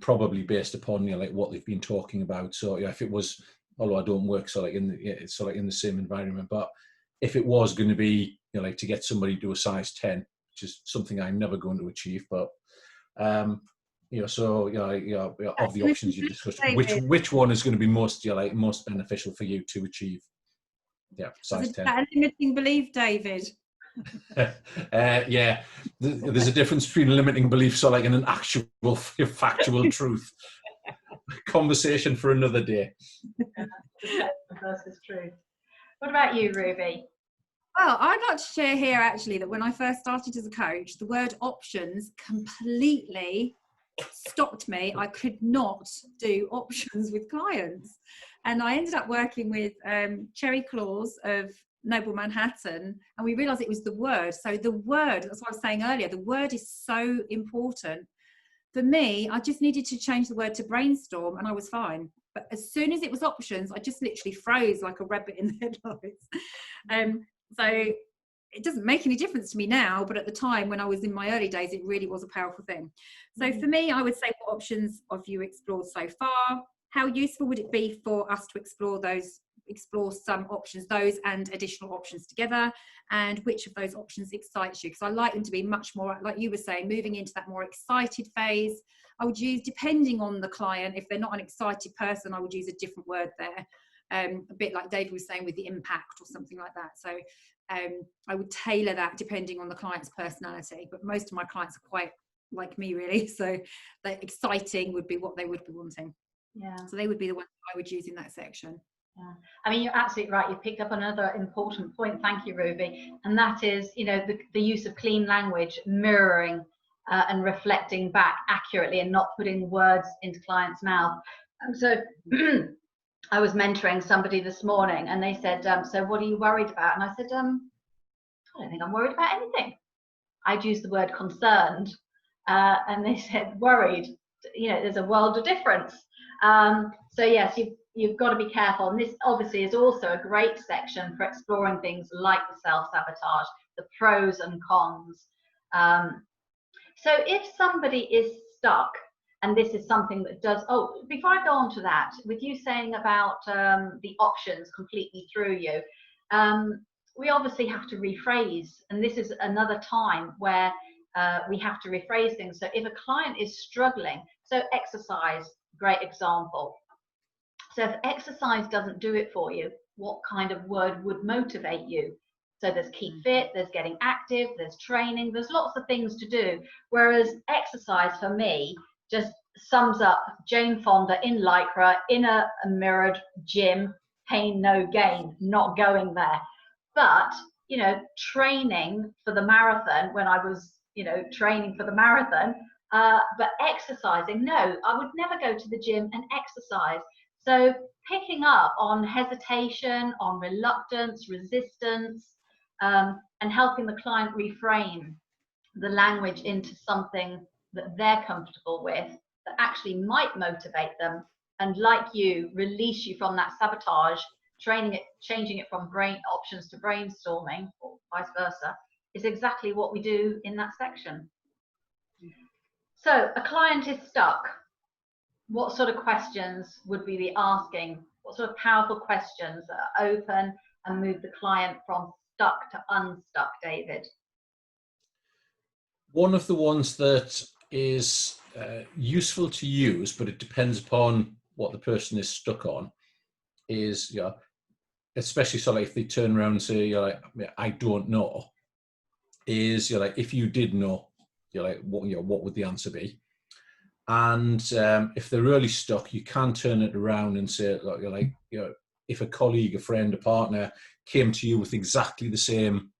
probably based upon what they've been talking about. So if it was, although I don't work in the same environment, but if it was going to be to get somebody to a size 10, which is something I'm never going to achieve, but of the options you discussed, which one is going to be most most beneficial for you to achieve? Yeah, size 10. That limiting belief, David. Yeah, there's a difference between a limiting belief, and an actual factual truth. Conversation for another day. Versus truth. What about you, Ruby? Well, I'd like to share here actually that when I first started as a coach, the word options completely stopped me. I could not do options with clients. And I ended up working with Cherry Claus of Noble Manhattan, and we realized it was the word. So the word, that's what I was saying earlier, the word is so important. For me, I just needed to change the word to brainstorm and I was fine. But as soon as it was options, I just literally froze like a rabbit in the headlights. So it doesn't make any difference to me now, but at the time when I was in my early days, it really was a powerful thing. So for me, I would say, what options have you explored so far? How useful would it be for us to explore some options, those and additional options together? And which of those options excites you? Because I like them to be much more, like you were saying, moving into that more excited phase. I would use, depending on the client, if they're not an excited person, I would use a different word there. A bit like David was saying with the impact or something like that. So I would tailor that depending on the client's personality. But most of my clients are quite like me, really. So the exciting would be what they would be wanting. Yeah. So they would be the ones I would use in that section. Yeah. I mean, you're absolutely right. You picked up another important point. Thank you, Ruby. And that is, the use of clean language, mirroring and reflecting back accurately and not putting words into clients' mouth. So I was mentoring somebody this morning and they said, so what are you worried about? And I said, I don't think I'm worried about anything. I'd use the word concerned. And they said, worried. There's a world of difference. So yes, you've got to be careful. And this obviously is also a great section for exploring things like the self-sabotage, the pros and cons. So if somebody is stuck, and this is something that does, before I go on to that, with you saying about the options completely through you, we obviously have to rephrase. And this is another time where we have to rephrase things. So if a client is struggling, so exercise, great example. So if exercise doesn't do it for you, what kind of word would motivate you? So there's keep fit, there's getting active, there's training, there's lots of things to do. Whereas exercise for me just sums up Jane Fonda in Lycra, in a mirrored gym, pain, no gain, not going there. But, training for the marathon when I was, training for the marathon, but exercising, no, I would never go to the gym and exercise. So picking up on hesitation, on reluctance, resistance, and helping the client reframe the language into something that they're comfortable with, that actually might motivate them, and like you, release you from that sabotage, changing it from brain options to brainstorming, or vice versa, is exactly what we do in that section. So a client is stuck. What sort of questions would we be asking? What sort of powerful questions are open and move the client from stuck to unstuck, David? One of the ones that is useful to use, but it depends upon what the person is stuck on, is especially so like if they turn around and say, you're like, I don't know, is you're like, if you did know, you're like, what would the answer be? And if they're really stuck, you can turn it around and say, look, you're like, if a colleague, a friend, a partner came to you with exactly the same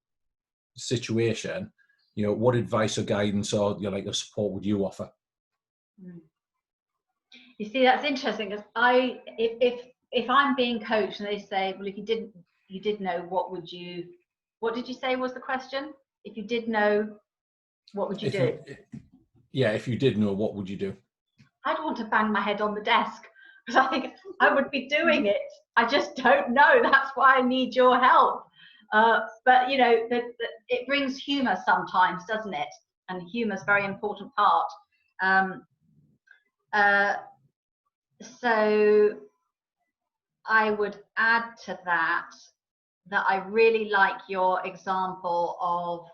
situation, what advice or guidance or or support would you offer? You see, that's interesting, because if I'm being coached and they say, well, if you did know, what did you say was the question? If you did know, what would you do? If you did know, what would you do? I'd want to bang my head on the desk, because I think I would be doing it. I just don't know. That's why I need your help. But it brings humour sometimes, doesn't it? And humour is a very important part. So I would add to that I really like your example of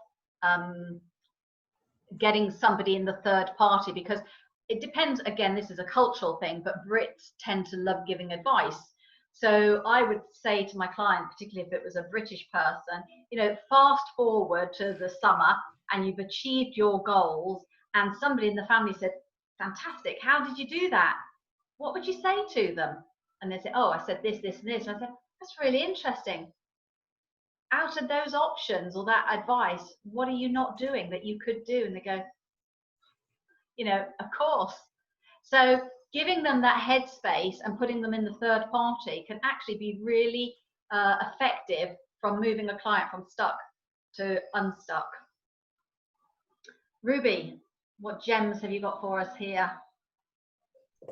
getting somebody in the third party, because it depends. Again, this is a cultural thing, but Brits tend to love giving advice. So I would say to my client, particularly if it was a British person, fast forward to the summer and you've achieved your goals, and somebody in the family said, fantastic, how did you do that? What would you say to them? And they say, oh, I said this, this, and this. And I said, that's really interesting. Out of those options or that advice, what are you not doing that you could do? And they go, of course. So giving them that headspace and putting them in the third party can actually be really effective from moving a client from stuck to unstuck. Ruby, what gems have you got for us here?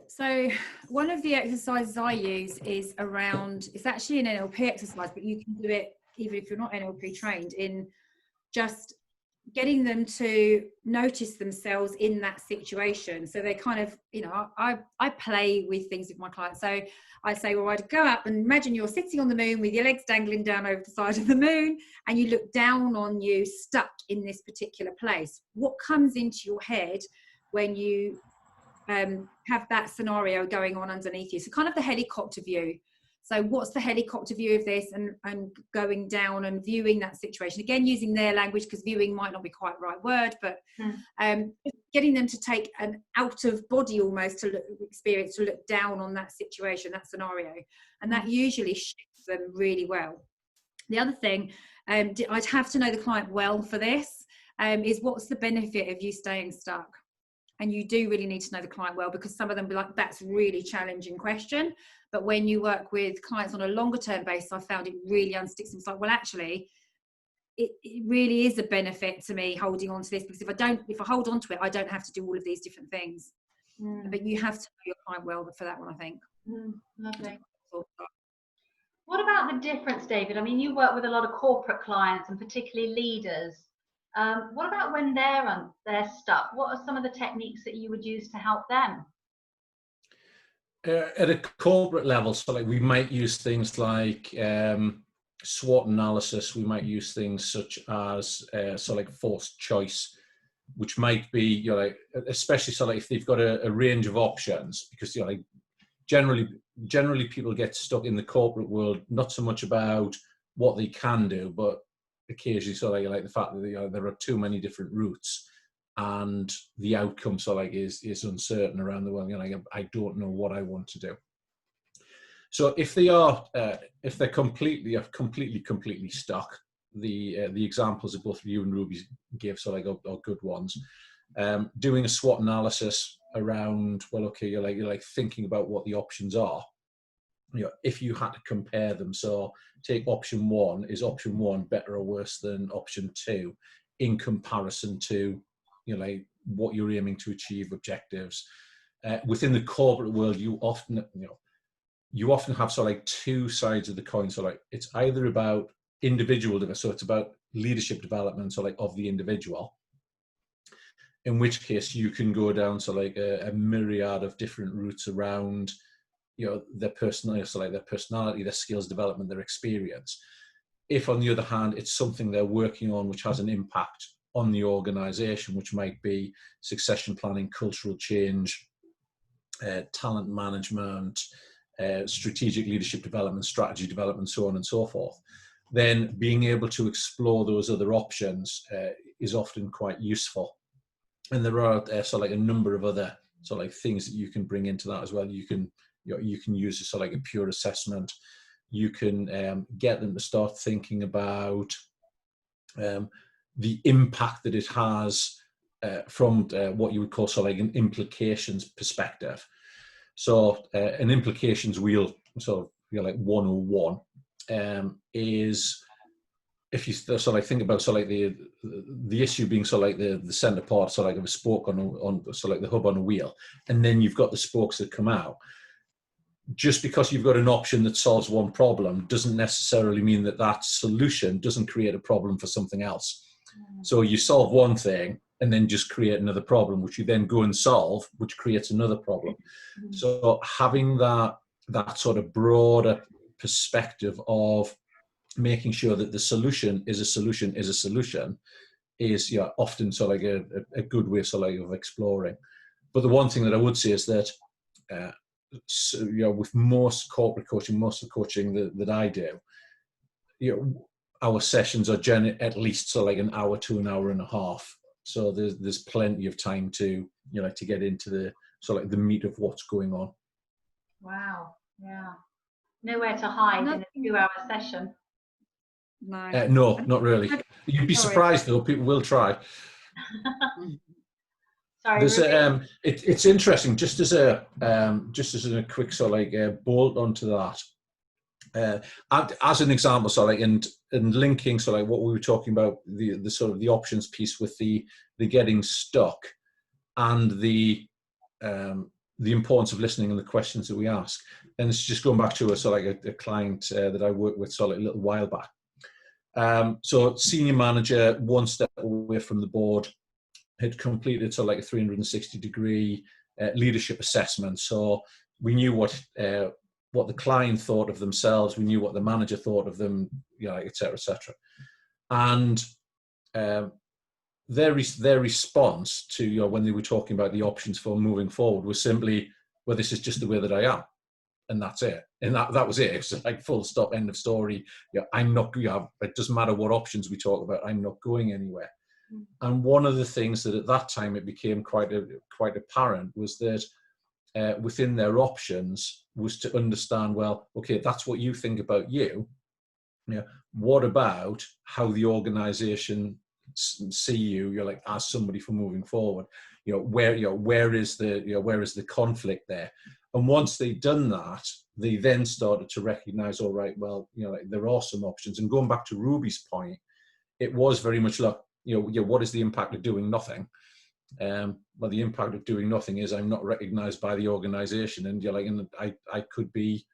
So one of the exercises I use is around, it's actually an NLP exercise, but you can do it even if you're not NLP trained, in just getting them to notice themselves in that situation. So they kind of, I play with things with my clients. So I say, well, I'd go up and imagine you're sitting on the moon with your legs dangling down over the side of the moon, and you look down on you stuck in this particular place. What comes into your head when you have that scenario going on underneath you? So kind of the helicopter view. So what's the helicopter view of this, and going down and viewing that situation, again using their language, because viewing might not be quite the right word, but getting them to take an out of body almost experience to look down on that situation, that scenario, and that usually shifts them really well. The other thing, I'd have to know the client well for this, is what's the benefit of you staying stuck? And you do really need to know the client well, because some of them be like, that's a really challenging question. But when you work with clients on a longer term basis, I found it really unsticks them. It's like, well, actually, it really is a benefit to me holding on to this, because if I hold on to it, I don't have to do all of these different things. But you have to know your client well for that one, I think. Lovely. What about the difference, David? I mean, you work with a lot of corporate clients and particularly leaders. What about when they're stuck? What are some of the techniques that you would use to help them? At a corporate level, so like we might use things like SWOT analysis. We might use things such as like forced choice, which might be like, especially so like if they've got a range of options, because like generally people get stuck in the corporate world, not so much about what they can do, but occasionally so like the fact that there are too many different routes, and the outcome so like is uncertain around the world. I don't know what I want to do. So if they're completely stuck, the examples that both you and Ruby gave so like are good ones. Doing a SWOT analysis around, well, okay, you're like thinking about what the options are. If you had to compare them, so take option one, is option one better or worse than option two in comparison to like what you're aiming to achieve, objectives. Within the corporate world, you often have sort of like two sides of the coin. So like it's either about individual, so it's about leadership development, so like of the individual, in which case you can go down to like a myriad of different routes around their personality, so like their personality, their skills development, their experience. If on the other hand it's something they're working on which has an impact on the organization, which might be succession planning, cultural change, talent management, strategic leadership development, strategy development, so on and so forth, then being able to explore those other options is often quite useful. And there are sort of like a number of other sort of like things that you can bring into that as well. You can use a sort of like a pure assessment. You can get them to start thinking about the impact that it has from what you would call sort of like an implications perspective. So an implications wheel, sort of like 101, is, if you sort of like think about sort of like the issue being sort of like the center part, sort of like of a spoke on sort of like the hub on a wheel, and then you've got the spokes that come out. Just because you've got an option that solves one problem doesn't necessarily mean that that solution doesn't create a problem for something else. So you solve one thing and then just create another problem, which you then go and solve, which creates another problem. So having that sort of broader perspective of making sure that the solution is a solution is often sort of like a good way sort of like of exploring. But the one thing that I would say is that with most corporate coaching, most of the coaching that I do, our sessions are generally at least sort of like an hour to an hour and a half. So there's plenty of time to to get into the sort of like the meat of what's going on. Wow. Yeah. Nowhere to hide in a 2-hour session. No, not really. You'd be surprised though. People will try. Sorry, there's it's interesting. Just as a quick sort of like bolt onto that. As an example, sort of like and linking sort of like what we were talking about, the sort of the options piece with the getting stuck, and the importance of listening and the questions that we ask. And it's just going back to a sort of like a client that I worked with sort of like a little while back. So senior manager, one step away from the board, had completed sort of like a 360-degree leadership assessment. So we knew what the client thought of themselves, we knew what the manager thought of them, et cetera, et cetera. And their response to when they were talking about the options for moving forward was simply, well, this is just the way that I am. And that's it. And that was it. It's like full stop, end of story. I'm not, it doesn't matter what options we talk about, I'm not going anywhere. And one of the things that at that time it became quite apparent was that within their options was to understand, well, okay, that's what you think about you. What about how the organization see you? Like as somebody for moving forward. Where is the conflict there? And once they'd done that, they then started to recognize, all right, well, like there are some options. And going back to Ruby's point, it was very much like, what is the impact of doing nothing? Well, the impact of doing nothing is I'm not recognized by the organization, and and I could be,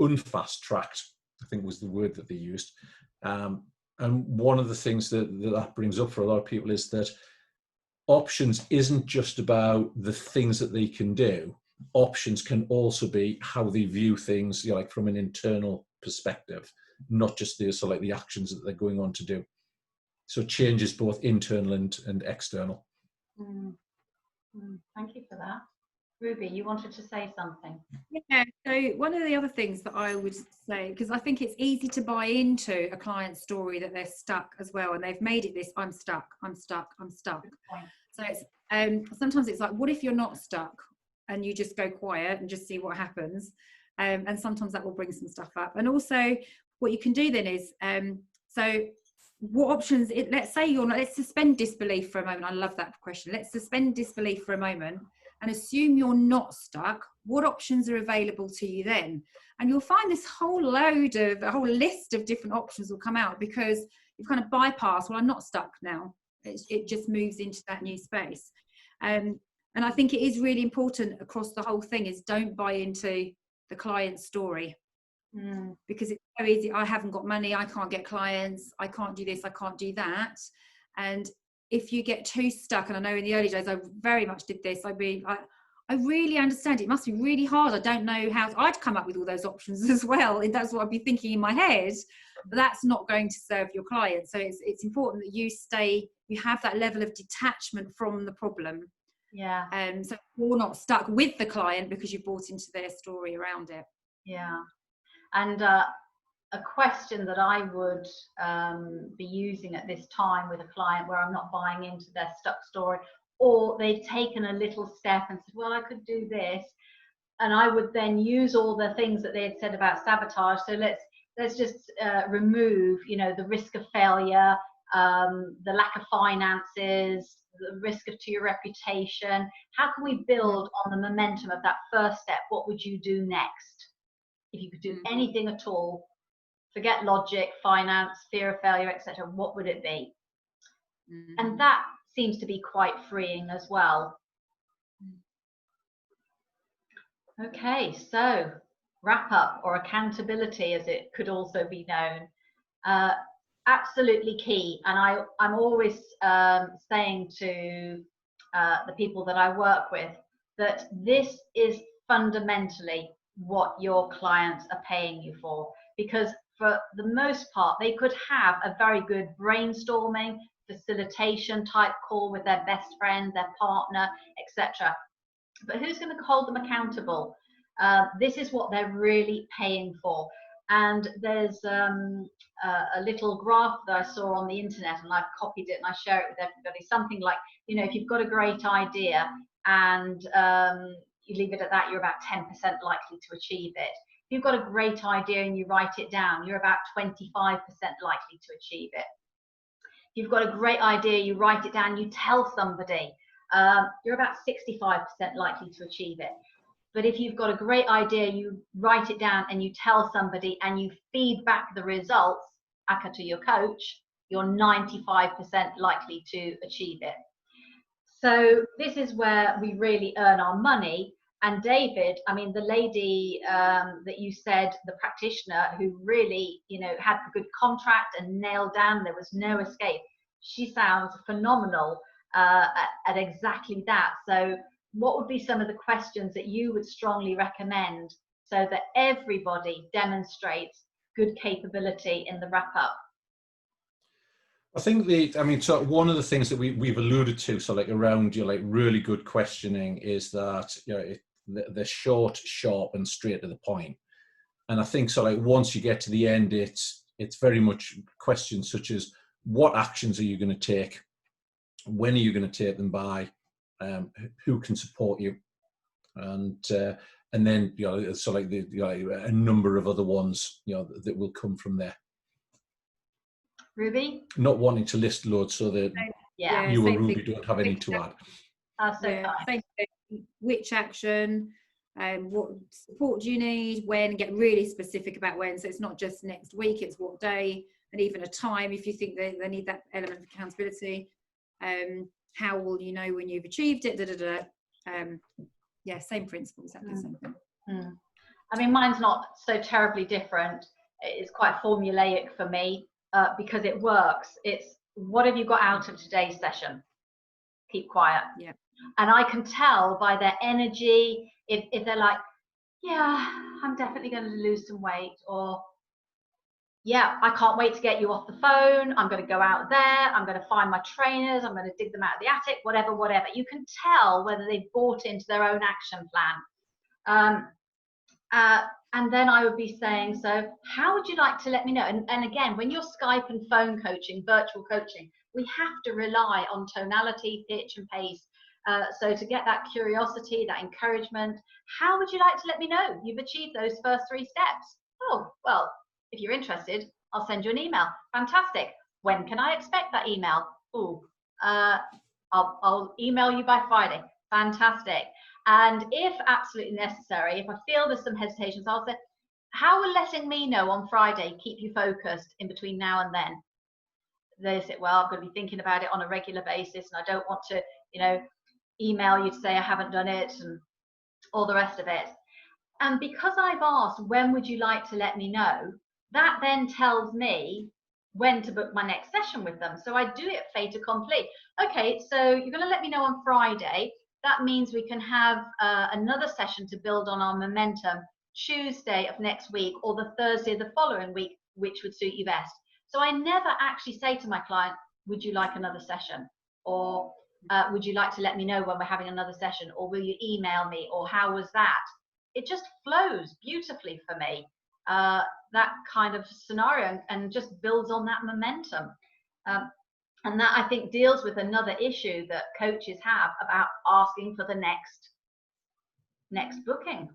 unfast tracked, I think was the word that they used. And one of the things that brings up for a lot of people is that options isn't just about the things that they can do. Options can also be how they view things, like from an internal perspective, not just the sort of like the actions that they're going on to do. So change is both internal and external. Thank you for that. Ruby, you wanted to say something. Yeah, so one of the other things that I would say, because I think it's easy to buy into a client's story that they're stuck as well, and they've made it this, I'm stuck. So it's sometimes it's like, what if you're not stuck and you just go quiet and just see what happens? And sometimes that will bring some stuff up. And also what you can do then is, so what options, let's say let's suspend disbelief for a moment. I love that question. Let's suspend disbelief for a moment and assume you're not stuck. What options are available to you then? And you'll find this a whole list of different options will come out, because you've kind of bypassed, well, I'm not stuck now. It just moves into that new space. And I think it is really important across the whole thing is don't buy into the client's story. Because it's so easy. I haven't got money, I can't get clients, I can't do this, I can't do that. And if you get too stuck, and I know in the early days I very much did this, I really understand it must be really hard. I don't know how I'd come up with all those options as well, and that's what I'd be thinking in my head, but that's not going to serve your client. So it's important that you have that level of detachment from the problem, Yeah. So you're not stuck with the client because you bought into their story around it. Yeah. And a question that I would be using at this time with a client where I'm not buying into their stuck story, or they've taken a little step and said, well, I could do this. And I would then use all the things that they had said about sabotage. So let's just remove, you know, the risk of failure, the lack of finances, the risk to your reputation. How can we build on the momentum of that first step? What would you do next? If you could do anything at all, forget logic, finance, fear of failure, etc., what would it be? And that seems to be quite freeing as well. Okay, so wrap up, or accountability as it could also be known, absolutely key. And I'm always saying to the people that I work with that this is fundamentally what your clients are paying you for, because for the most part they could have a very good brainstorming, facilitation type call with their best friend, their partner, etc. But who's going to hold them accountable? This is what they're really paying for. And there's a little graph that I saw on the internet, and I've copied it and I share it with everybody. Something like, you know, if you've got a great idea and you leave it at that, you're about 10% likely to achieve it. If you've got a great idea and you write it down, you're about 25% likely to achieve it. If you've got a great idea, you write it down, you tell somebody, you're about 65% likely to achieve it. But if you've got a great idea, you write it down and you tell somebody and you feed back the results, aka to your coach, you're 95% likely to achieve it. So this is where we really earn our money. And David, I mean, the lady that you said, the practitioner who really, you know, had the good contract and nailed down, there was no escape. She sounds phenomenal at exactly that. So what would be some of the questions that you would strongly recommend so that everybody demonstrates good capability in the wrap up? I think so one of the things that we've alluded to, so like around your like really good questioning, is that, you know, they're short, sharp, and straight to the point. And I think so like once you get to the end, it's very much questions such as, what actions are you going to take? When are you going to take them by? Who can support you? And then, you know, so like a number of other ones, you know, that will come from there. Ruby? Not wanting to list loads so that you or Ruby don't have any to add. Which action, what support do you need, when, get really specific about when. So it's not just next week, it's what day, and even a time if you think they need that element of accountability. How will you know when you've achieved it? Yeah, same principle, exactly the same thing. I mean, mine's not so terribly different. It's quite formulaic for me because it works. It's, what have you got out of today's session? Keep quiet. Yeah. And I can tell by their energy if they're like, yeah, I'm definitely going to lose some weight, or yeah, I can't wait to get you off the phone. I'm going to go out there. I'm going to find my trainers. I'm going to dig them out of the attic, whatever. You can tell whether they've bought into their own action plan. And then I would be saying, so how would you like to let me know? And again, when you're Skype and phone coaching, virtual coaching, we have to rely on tonality, pitch, and pace. So to get that curiosity, that encouragement, how would you like to let me know you've achieved those first 3 steps? Oh, well, if you're interested, I'll send you an email. Fantastic. When can I expect that email? Oh, I'll email you by Friday. Fantastic. And if absolutely necessary, if I feel there's some hesitations, I'll say, how will letting me know on Friday keep you focused in between now and then? They say, well, I'm going to be thinking about it on a regular basis, and I don't want to, you know, email you to say I haven't done it and all the rest of it. And because I've asked, when would you like to let me know? That then tells me when to book my next session with them. So I do it fait accompli. Okay, so you're going to let me know on Friday. That means we can have another session to build on our momentum Tuesday of next week, or the Thursday of the following week, which would suit you best. So I never actually say to my client, would you like another session? Or Would you like to let me know when we're having another session, or will you email me, or how was that? It just flows beautifully for me, that kind of scenario, and just builds on that momentum. And that, I think, deals with another issue that coaches have about asking for the next booking.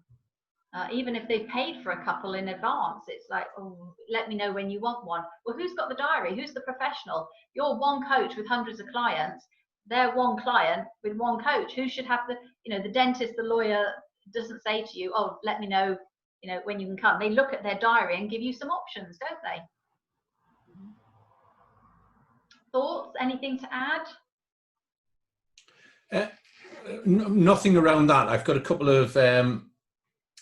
Even if they've paid for a couple in advance, it's like, oh, let me know when you want one. Well, who's got the diary? Who's the professional? You're one coach with hundreds of clients. They're one client with one coach. Who should have the dentist, the lawyer doesn't say to you, oh, let me know, when you can come. They look at their diary and give you some options, don't they? Thoughts? Anything to add? Nothing around that. I've got a couple of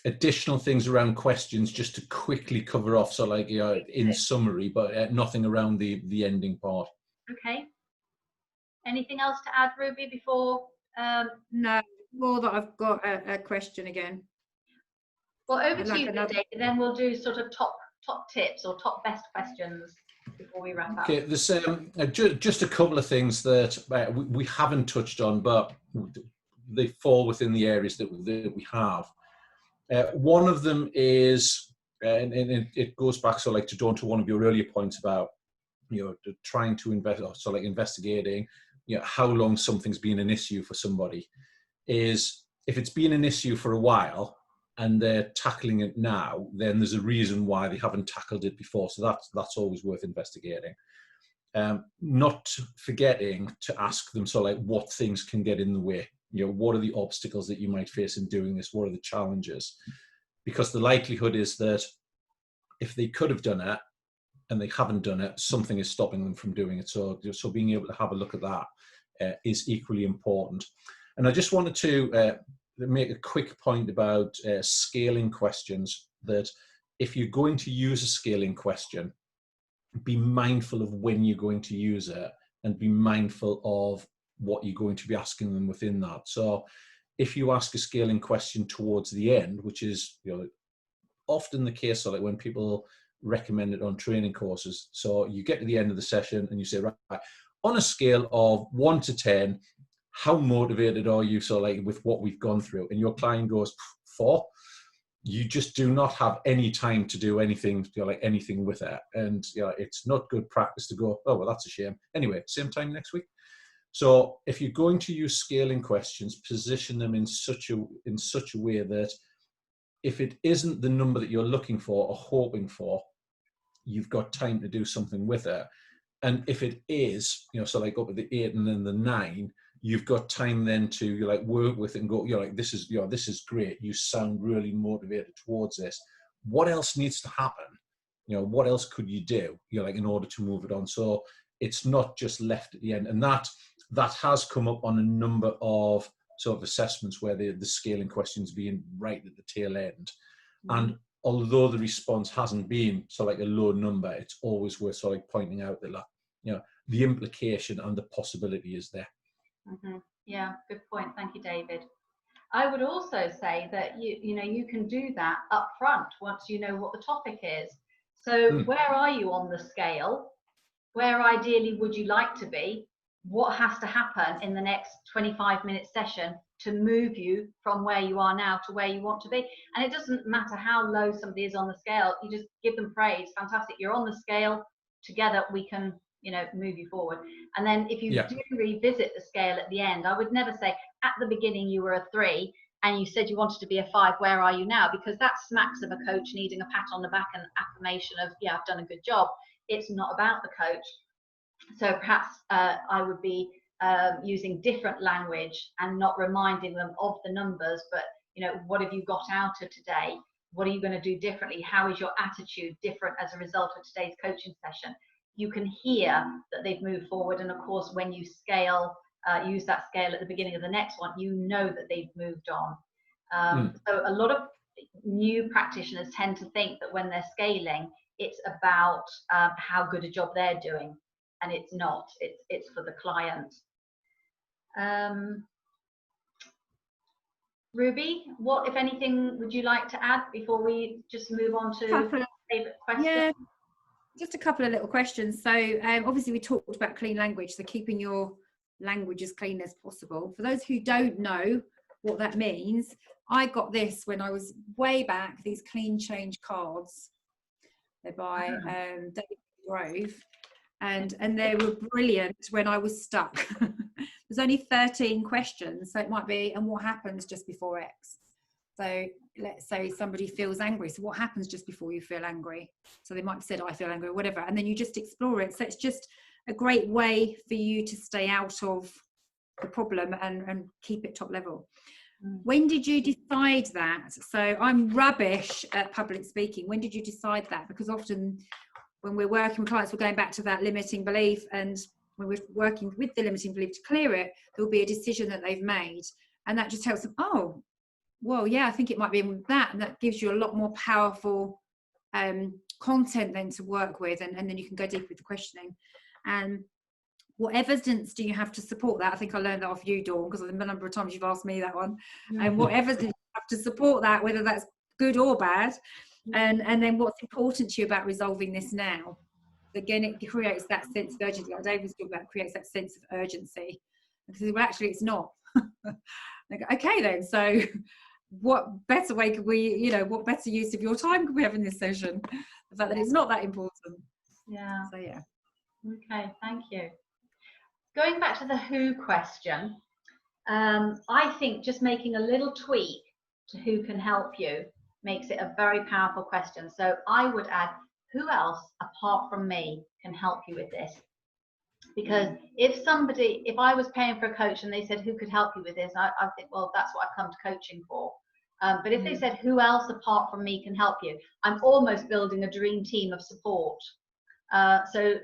additional things around questions just to quickly cover off. So, like, in summary, but nothing around the ending part. Okay. Anything else to add, Ruby, before? No, more that I've got a question again. Well, over to you, David, then we'll do sort of top tips or top best questions before we wrap up. Okay, there's just a couple of things that we haven't touched on, but they fall within the areas that we have. One of them is, and it goes back to Dawn, to one of your earlier points about trying to investigating how long something's been an issue for somebody. Is if it's been an issue for a while and they're tackling it now, then there's a reason why they haven't tackled it before. So that's always worth investigating. Not forgetting to ask them, what things can get in the way? What are the obstacles that you might face in doing this? What are the challenges? Because the likelihood is that if they could have done it and they haven't done it, something is stopping them from doing it. So being able to have a look at that is equally important. And I just wanted to make a quick point about scaling questions, that if you're going to use a scaling question, be mindful of when you're going to use it and be mindful of what you're going to be asking them within that. So if you ask a scaling question towards the end, which is often the case, so like when people recommend it on training courses, so you get to the end of the session and you say, right, on a scale of 1 to 10, how motivated are you, with what we've gone through? And your client goes 4. You just do not have any time to do anything, anything with it. And it's not good practice to go, oh, well, that's a shame. Anyway, same time next week. So if you're going to use scaling questions, position them in such a way that if it isn't the number that you're looking for or hoping for, you've got time to do something with it. And if it is, up at the 8 and then the 9, you've got time then to work with it and go, this is great. You sound really motivated towards this. What else needs to happen? What else could you do, in order to move it on? So it's not just left at the end. And that has come up on a number of sort of assessments where the scaling questions being right at the tail end. Mm-hmm. And although the response hasn't been a low number, it's always worth pointing out that the implication and the possibility is there. Mm-hmm. Yeah, good point. Thank you, David. I would also say that you can do that up front once you know what the topic is. So where are you on the scale? Where ideally would you like to be? What has to happen in the next 25-minute session to move you from where you are now to where you want to be? And it doesn't matter how low somebody is on the scale. You just give them praise. Fantastic, you're on the scale. Together we can move you forward. And then if you do revisit the scale at the end, I would never say at the beginning you were a 3 and you said you wanted to be a 5, where are you now? Because that smacks of a coach needing a pat on the back and affirmation of, yeah, I've done a good job. It's not about the coach. So perhaps I would be using different language and not reminding them of the numbers, but what have you got out of today? What are you going to do differently? How is your attitude different as a result of today's coaching session? You can hear that they've moved forward. And of course, when you use that scale at the beginning of the next one, you know that they've moved on. So a lot of new practitioners tend to think that when they're scaling, it's about how good a job they're doing. And it's not. It's for the client. Ruby, what, if anything, would you like to add before we just move on to favourite questions? Yeah, just a couple of little questions. So obviously we talked about clean language, so keeping your language as clean as possible. For those who don't know what that means, I got this when I was way back, these clean change cards. They're by David Grove, and they were brilliant when I was stuck. There's only 13 questions, so it might be, and what happens just before X? So let's say somebody feels angry. So what happens just before you feel angry? So they might have said, I feel angry, or whatever. And then you just explore it. So it's just a great way for you to stay out of the problem and keep it top level. When did you decide that? So I'm rubbish at public speaking. When did you decide that? Because often when we're working with clients, we're going back to that limiting belief. And when we're working with the limiting belief to clear it, there'll be a decision that they've made. And that just helps them, oh, well, yeah, I think it might be that. And that gives you a lot more powerful content then to work with. And then you can go deeper with the questioning. And what evidence do you have to support that? I think I learned that off you, Dawn, because the number of times you've asked me that one. And what evidence do you have to support that, whether that's good or bad? And then what's important to you about resolving this now? Again, it creates that sense of urgency. Like David was talking about, creates that sense of urgency. Because, well, actually, it's not. Like, okay, then. So what better way could we, what better use of your time could we have in this session? The fact that it's not that important. Yeah. So, yeah. Okay, thank you. Going back to the who question, I think just making a little tweak to who can help you makes it a very powerful question. So I would add, who else apart from me can help you with this? Because if I was paying for a coach and they said, who could help you with this? I think, well, that's what I've come to coaching for. But if they said, who else apart from me can help you? I'm almost building a dream team of support. So,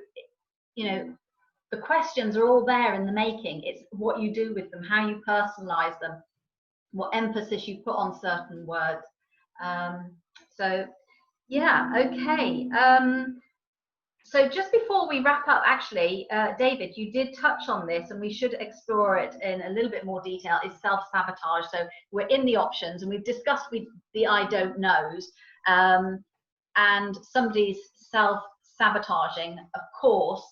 the questions are all there in the making. It's what you do with them, how you personalize them, what emphasis you put on certain words. So yeah, okay. So just before we wrap up, actually, David, you did touch on this, and we should explore it in a little bit more detail, is self-sabotage. So we're in the options, and we've discussed with the I don't knows, and somebody's self-sabotaging, of course.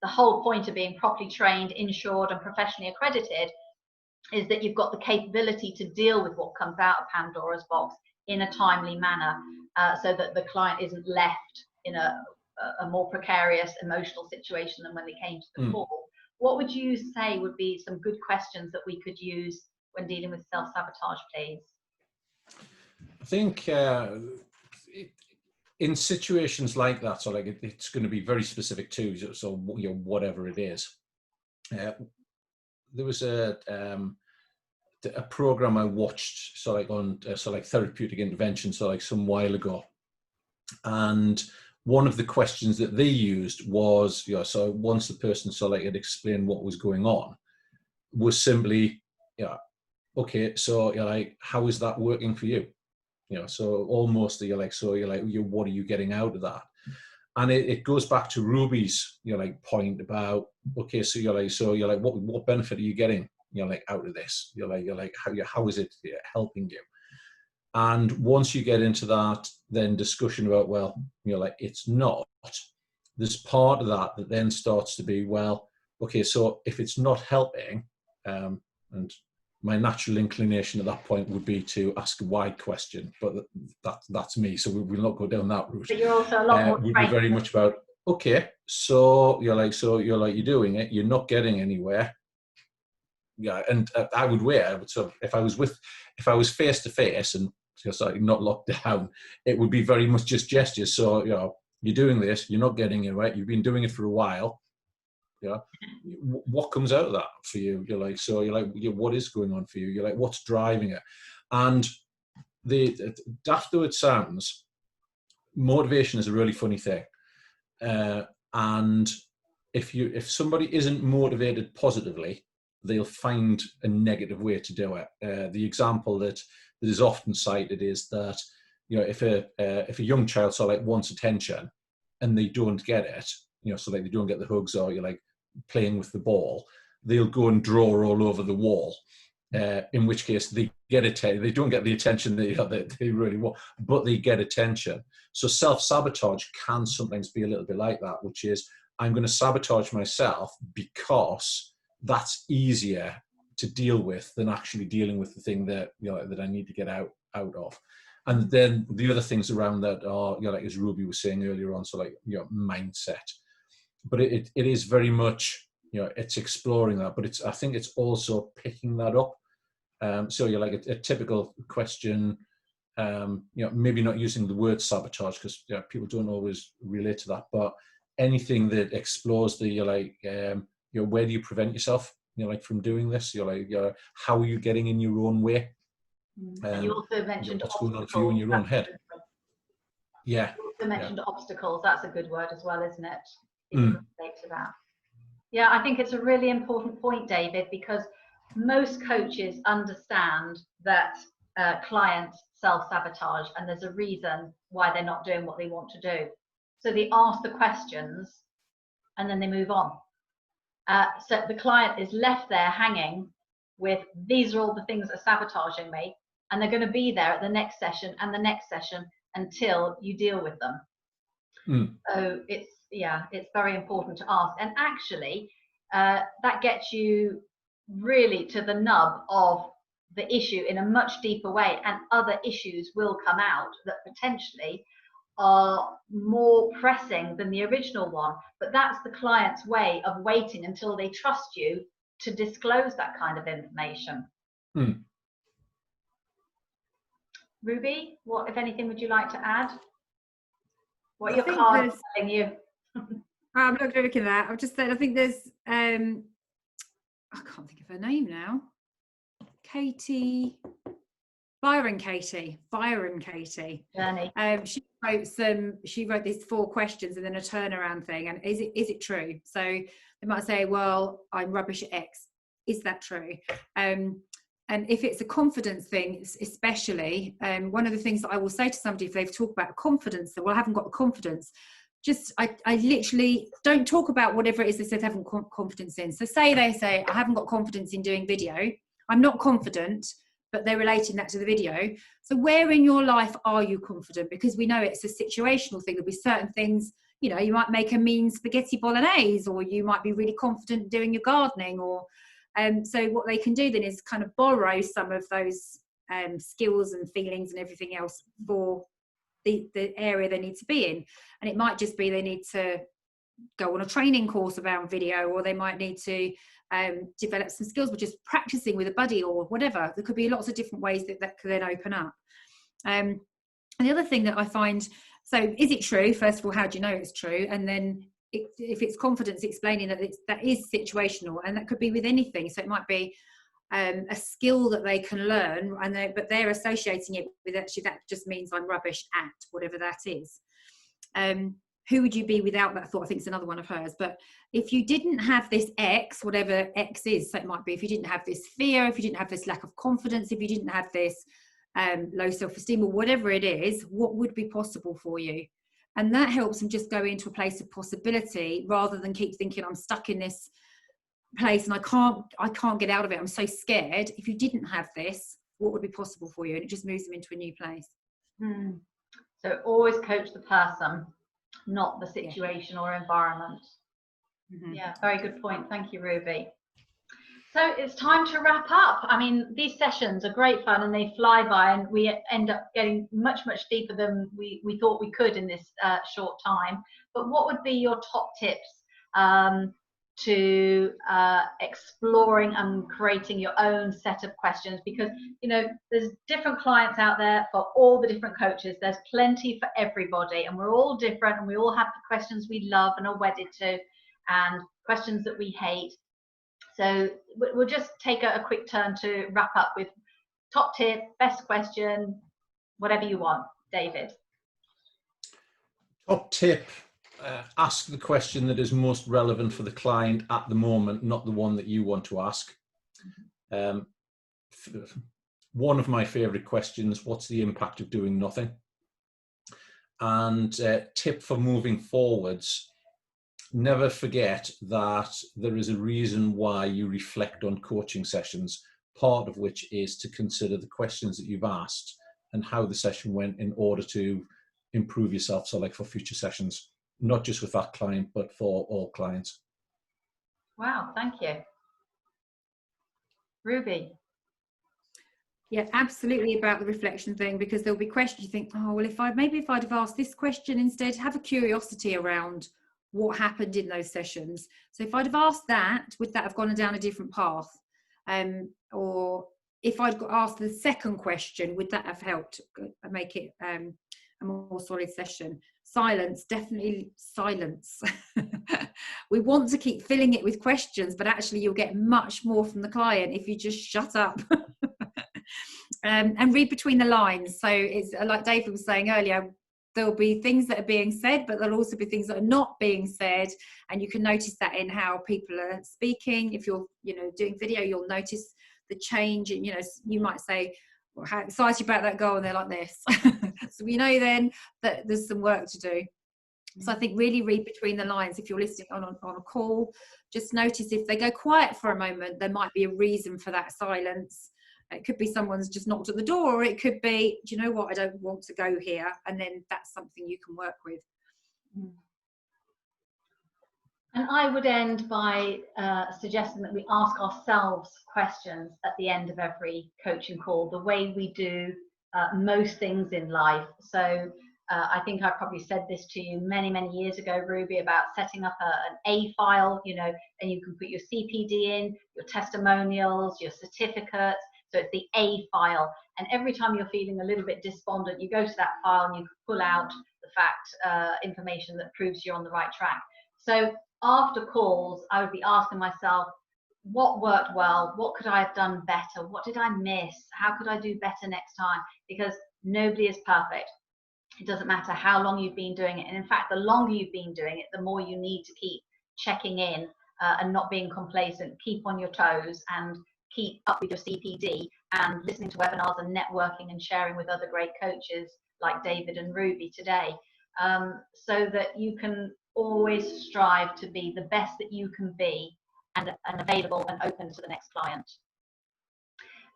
The whole point of being properly trained, insured, and professionally accredited is that you've got the capability to deal with what comes out of Pandora's box in a timely manner, so that the client isn't left in a more precarious emotional situation than when they came to the call. What would you say would be some good questions that we could use when dealing with self-sabotage, please? I think in situations like that, so like it's going to be very specific too. So whatever it is, there was a program I watched, so like on therapeutic intervention, so like some while ago, and one of the questions that they used was, so once the person had explained what was going on, was simply, okay, so how is that working for you? So almost what are you getting out of that? And it goes back to Ruby's point about, okay, so what benefit are you getting out of this? How is it helping you? And once you get into that then discussion about, well, it's not, there's part of that then starts to be, well, okay, so if it's not helping, and my natural inclination at that point would be to ask a why question, but that's me, so we'll not go down that route. But you're also a lot more would be very much about, okay, so you're doing it, you're not getting anywhere. Yeah, and I would so if I was face to face and not locked down, it would be very much just gestures. So you're doing this, you're not getting it right. You've been doing it for a while. What comes out of that for you? What is going on for you? What's driving it? And daft though it sounds, motivation is a really funny thing. And if somebody isn't motivated positively, they'll find a negative way to do it. The example that is often cited is that if a young child wants attention and they don't get it, they don't get the hugs, or you're playing with the ball, they'll go and draw all over the wall. In which case they don't get the attention that they really want, but they get attention. So self-sabotage can sometimes be a little bit like that, which is, I'm going to sabotage myself because that's easier to deal with than actually dealing with the thing that, you know, that I need to get out of. And then the other things around that are, you know, like as Ruby was saying earlier on, so like, you know, mindset. But it is very much, you know, it's exploring that, but I think it's also picking that up. So you're like a typical question, you know, maybe not using the word sabotage, because, you know, people don't always relate to that, but anything that explores the, you're like, you know, where do you prevent yourself, you know, like from doing this? You're like, how are you getting in your own way? And you also mentioned what's going on for you in your own head. Yeah. You also mentioned obstacles. That's a good word as well, isn't it? You Mm. can relate to that. Yeah, I think it's a really important point, David, because most coaches understand that clients self-sabotage, and there's a reason why they're not doing what they want to do. So they ask the questions and then they move on. So the client is left there hanging with, these are all the things that are sabotaging me, and they're going to be there at the next session and the next session until you deal with them. Mm. So it's very important to ask, and actually that gets you really to the nub of the issue in a much deeper way, and other issues will come out that potentially are more pressing than the original one, but that's the client's way of waiting until they trust you to disclose that kind of information. Mm. Ruby, what, if anything, would you like to add? What are your cards telling you? I'm not looking at that. I've just said, I think there's, I can't think of her name now. Byron Katie. Jenny. She wrote these 4 questions and then a turnaround thing. And is it true? So they might say, well, I'm rubbish at X. Is that true? And if it's a confidence thing, especially, one of the things that I will say to somebody if they've talked about confidence, that, well, I haven't got the confidence. I literally don't talk about whatever it is they said they haven't confidence in. So they say, I haven't got confidence in doing video. I'm not confident, but they're relating that to the video. So where in your life are you confident? Because we know it's a situational thing. There'll be certain things, you know, you might make a mean spaghetti bolognese, or you might be really confident doing your gardening, or so what they can do then is kind of borrow some of those skills and feelings and everything else for the area they need to be in. And it might just be they need to go on a training course around video, or they might need to develop some skills with just practicing with a buddy or whatever. There could be lots of different ways that could then open up. And the other thing that I find, so is it true? First of all, how do you know it's true? And then if it's confidence, explaining that is situational, and that could be with anything. So it might be a skill that they can learn, but they're associating it with, actually that just means I'm rubbish at whatever that is. Who would you be without that thought? I think it's another one of hers. But if you didn't have this X, whatever X is, so it might be if you didn't have this fear, if you didn't have this lack of confidence, if you didn't have this low self-esteem, or whatever it is, what would be possible for you? And that helps them just go into a place of possibility, rather than keep thinking I'm stuck in this place and I can't get out of it, I'm so scared. If you didn't have this, what would be possible for you? And it just moves them into a new place. So always coach the person, not the situation or environment. Yeah, very good point. Thank you, Ruby. So it's time to wrap up. I mean, these sessions are great fun and they fly by, and we end up getting much deeper than we thought we could in this short time. But what would be your top tips to exploring and creating your own set of questions? Because, you know, there's different clients out there for all the different coaches. There's plenty for everybody, and we're all different, and we all have the questions we love and are wedded to, and questions that we hate. So we'll just take a quick turn to wrap up with top tip, best question, whatever you want. David. Top tip, ask the question that is most relevant for the client at the moment, not the one that you want to ask. One of my favorite questions, what's the impact of doing nothing? And tip for moving forwards, never forget that there is a reason why you reflect on coaching sessions, part of which is to consider the questions that you've asked and how the session went in order to improve yourself. So like for future sessions, not just with that client, but for all clients. Wow, thank you. Ruby? Yeah, absolutely, about the reflection thing, because there'll be questions you think, oh, well, if I'd have asked this question instead, have a curiosity around what happened in those sessions. So if I'd have asked that, would that have gone down a different path? Or if I'd asked the second question, would that have helped make it a more solid session? Silence, definitely silence. We want to keep filling it with questions, but actually you'll get much more from the client if you just shut up. And read between the lines. So it's like David was saying earlier, there'll be things that are being said, but there'll also be things that are not being said, and you can notice that in how people are speaking. If you're doing video, you'll notice the change. And you might say, well, how excited about that goal, and they're like this. So we know then that there's some work to do. So I think really read between the lines. If you're listening on a call, just notice if they go quiet for a moment, there might be a reason for that silence. It could be someone's just knocked at the door, or it could be, do you know what, I don't want to go here. And then that's something you can work with. And I would end by suggesting that we ask ourselves questions at the end of every coaching call, the way we do most things in life. So I think I probably said this to you many, many years ago, Ruby, about setting up an A file, and you can put your CPD in, your testimonials, your certificates. So it's the A file. And every time you're feeling a little bit despondent, you go to that file and you pull out the information that proves you're on the right track. So after calls, I would be asking myself, what worked well? What could I have done better? What did I miss? How could I do better next time? Because nobody is perfect. It doesn't matter how long you've been doing it. And in fact, the longer you've been doing it, the more you need to keep checking in and not being complacent. Keep on your toes and keep up with your CPD and listening to webinars and networking and sharing with other great coaches like David and Ruby today, so that you can always strive to be the best that you can be and available and open to the next client.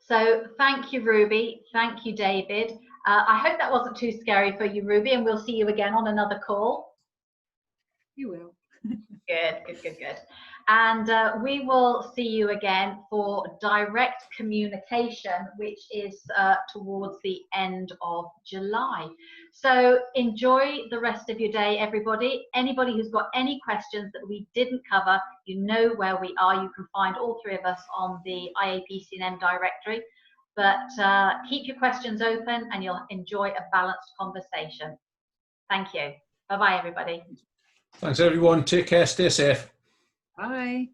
So thank you, Ruby. Thank you, David. I hope that wasn't too scary for you, Ruby, and we'll see you again on another call. You will. Good. And we will see you again for direct communication, which is towards the end of July. So enjoy the rest of your day, everybody. Anybody who's got any questions that we didn't cover, you know where we are. You can find all three of us on the IAPC&M directory. But keep your questions open and you'll enjoy a balanced conversation. Thank you. Bye-bye, everybody. Thanks, everyone. Take care. Stay safe. Bye.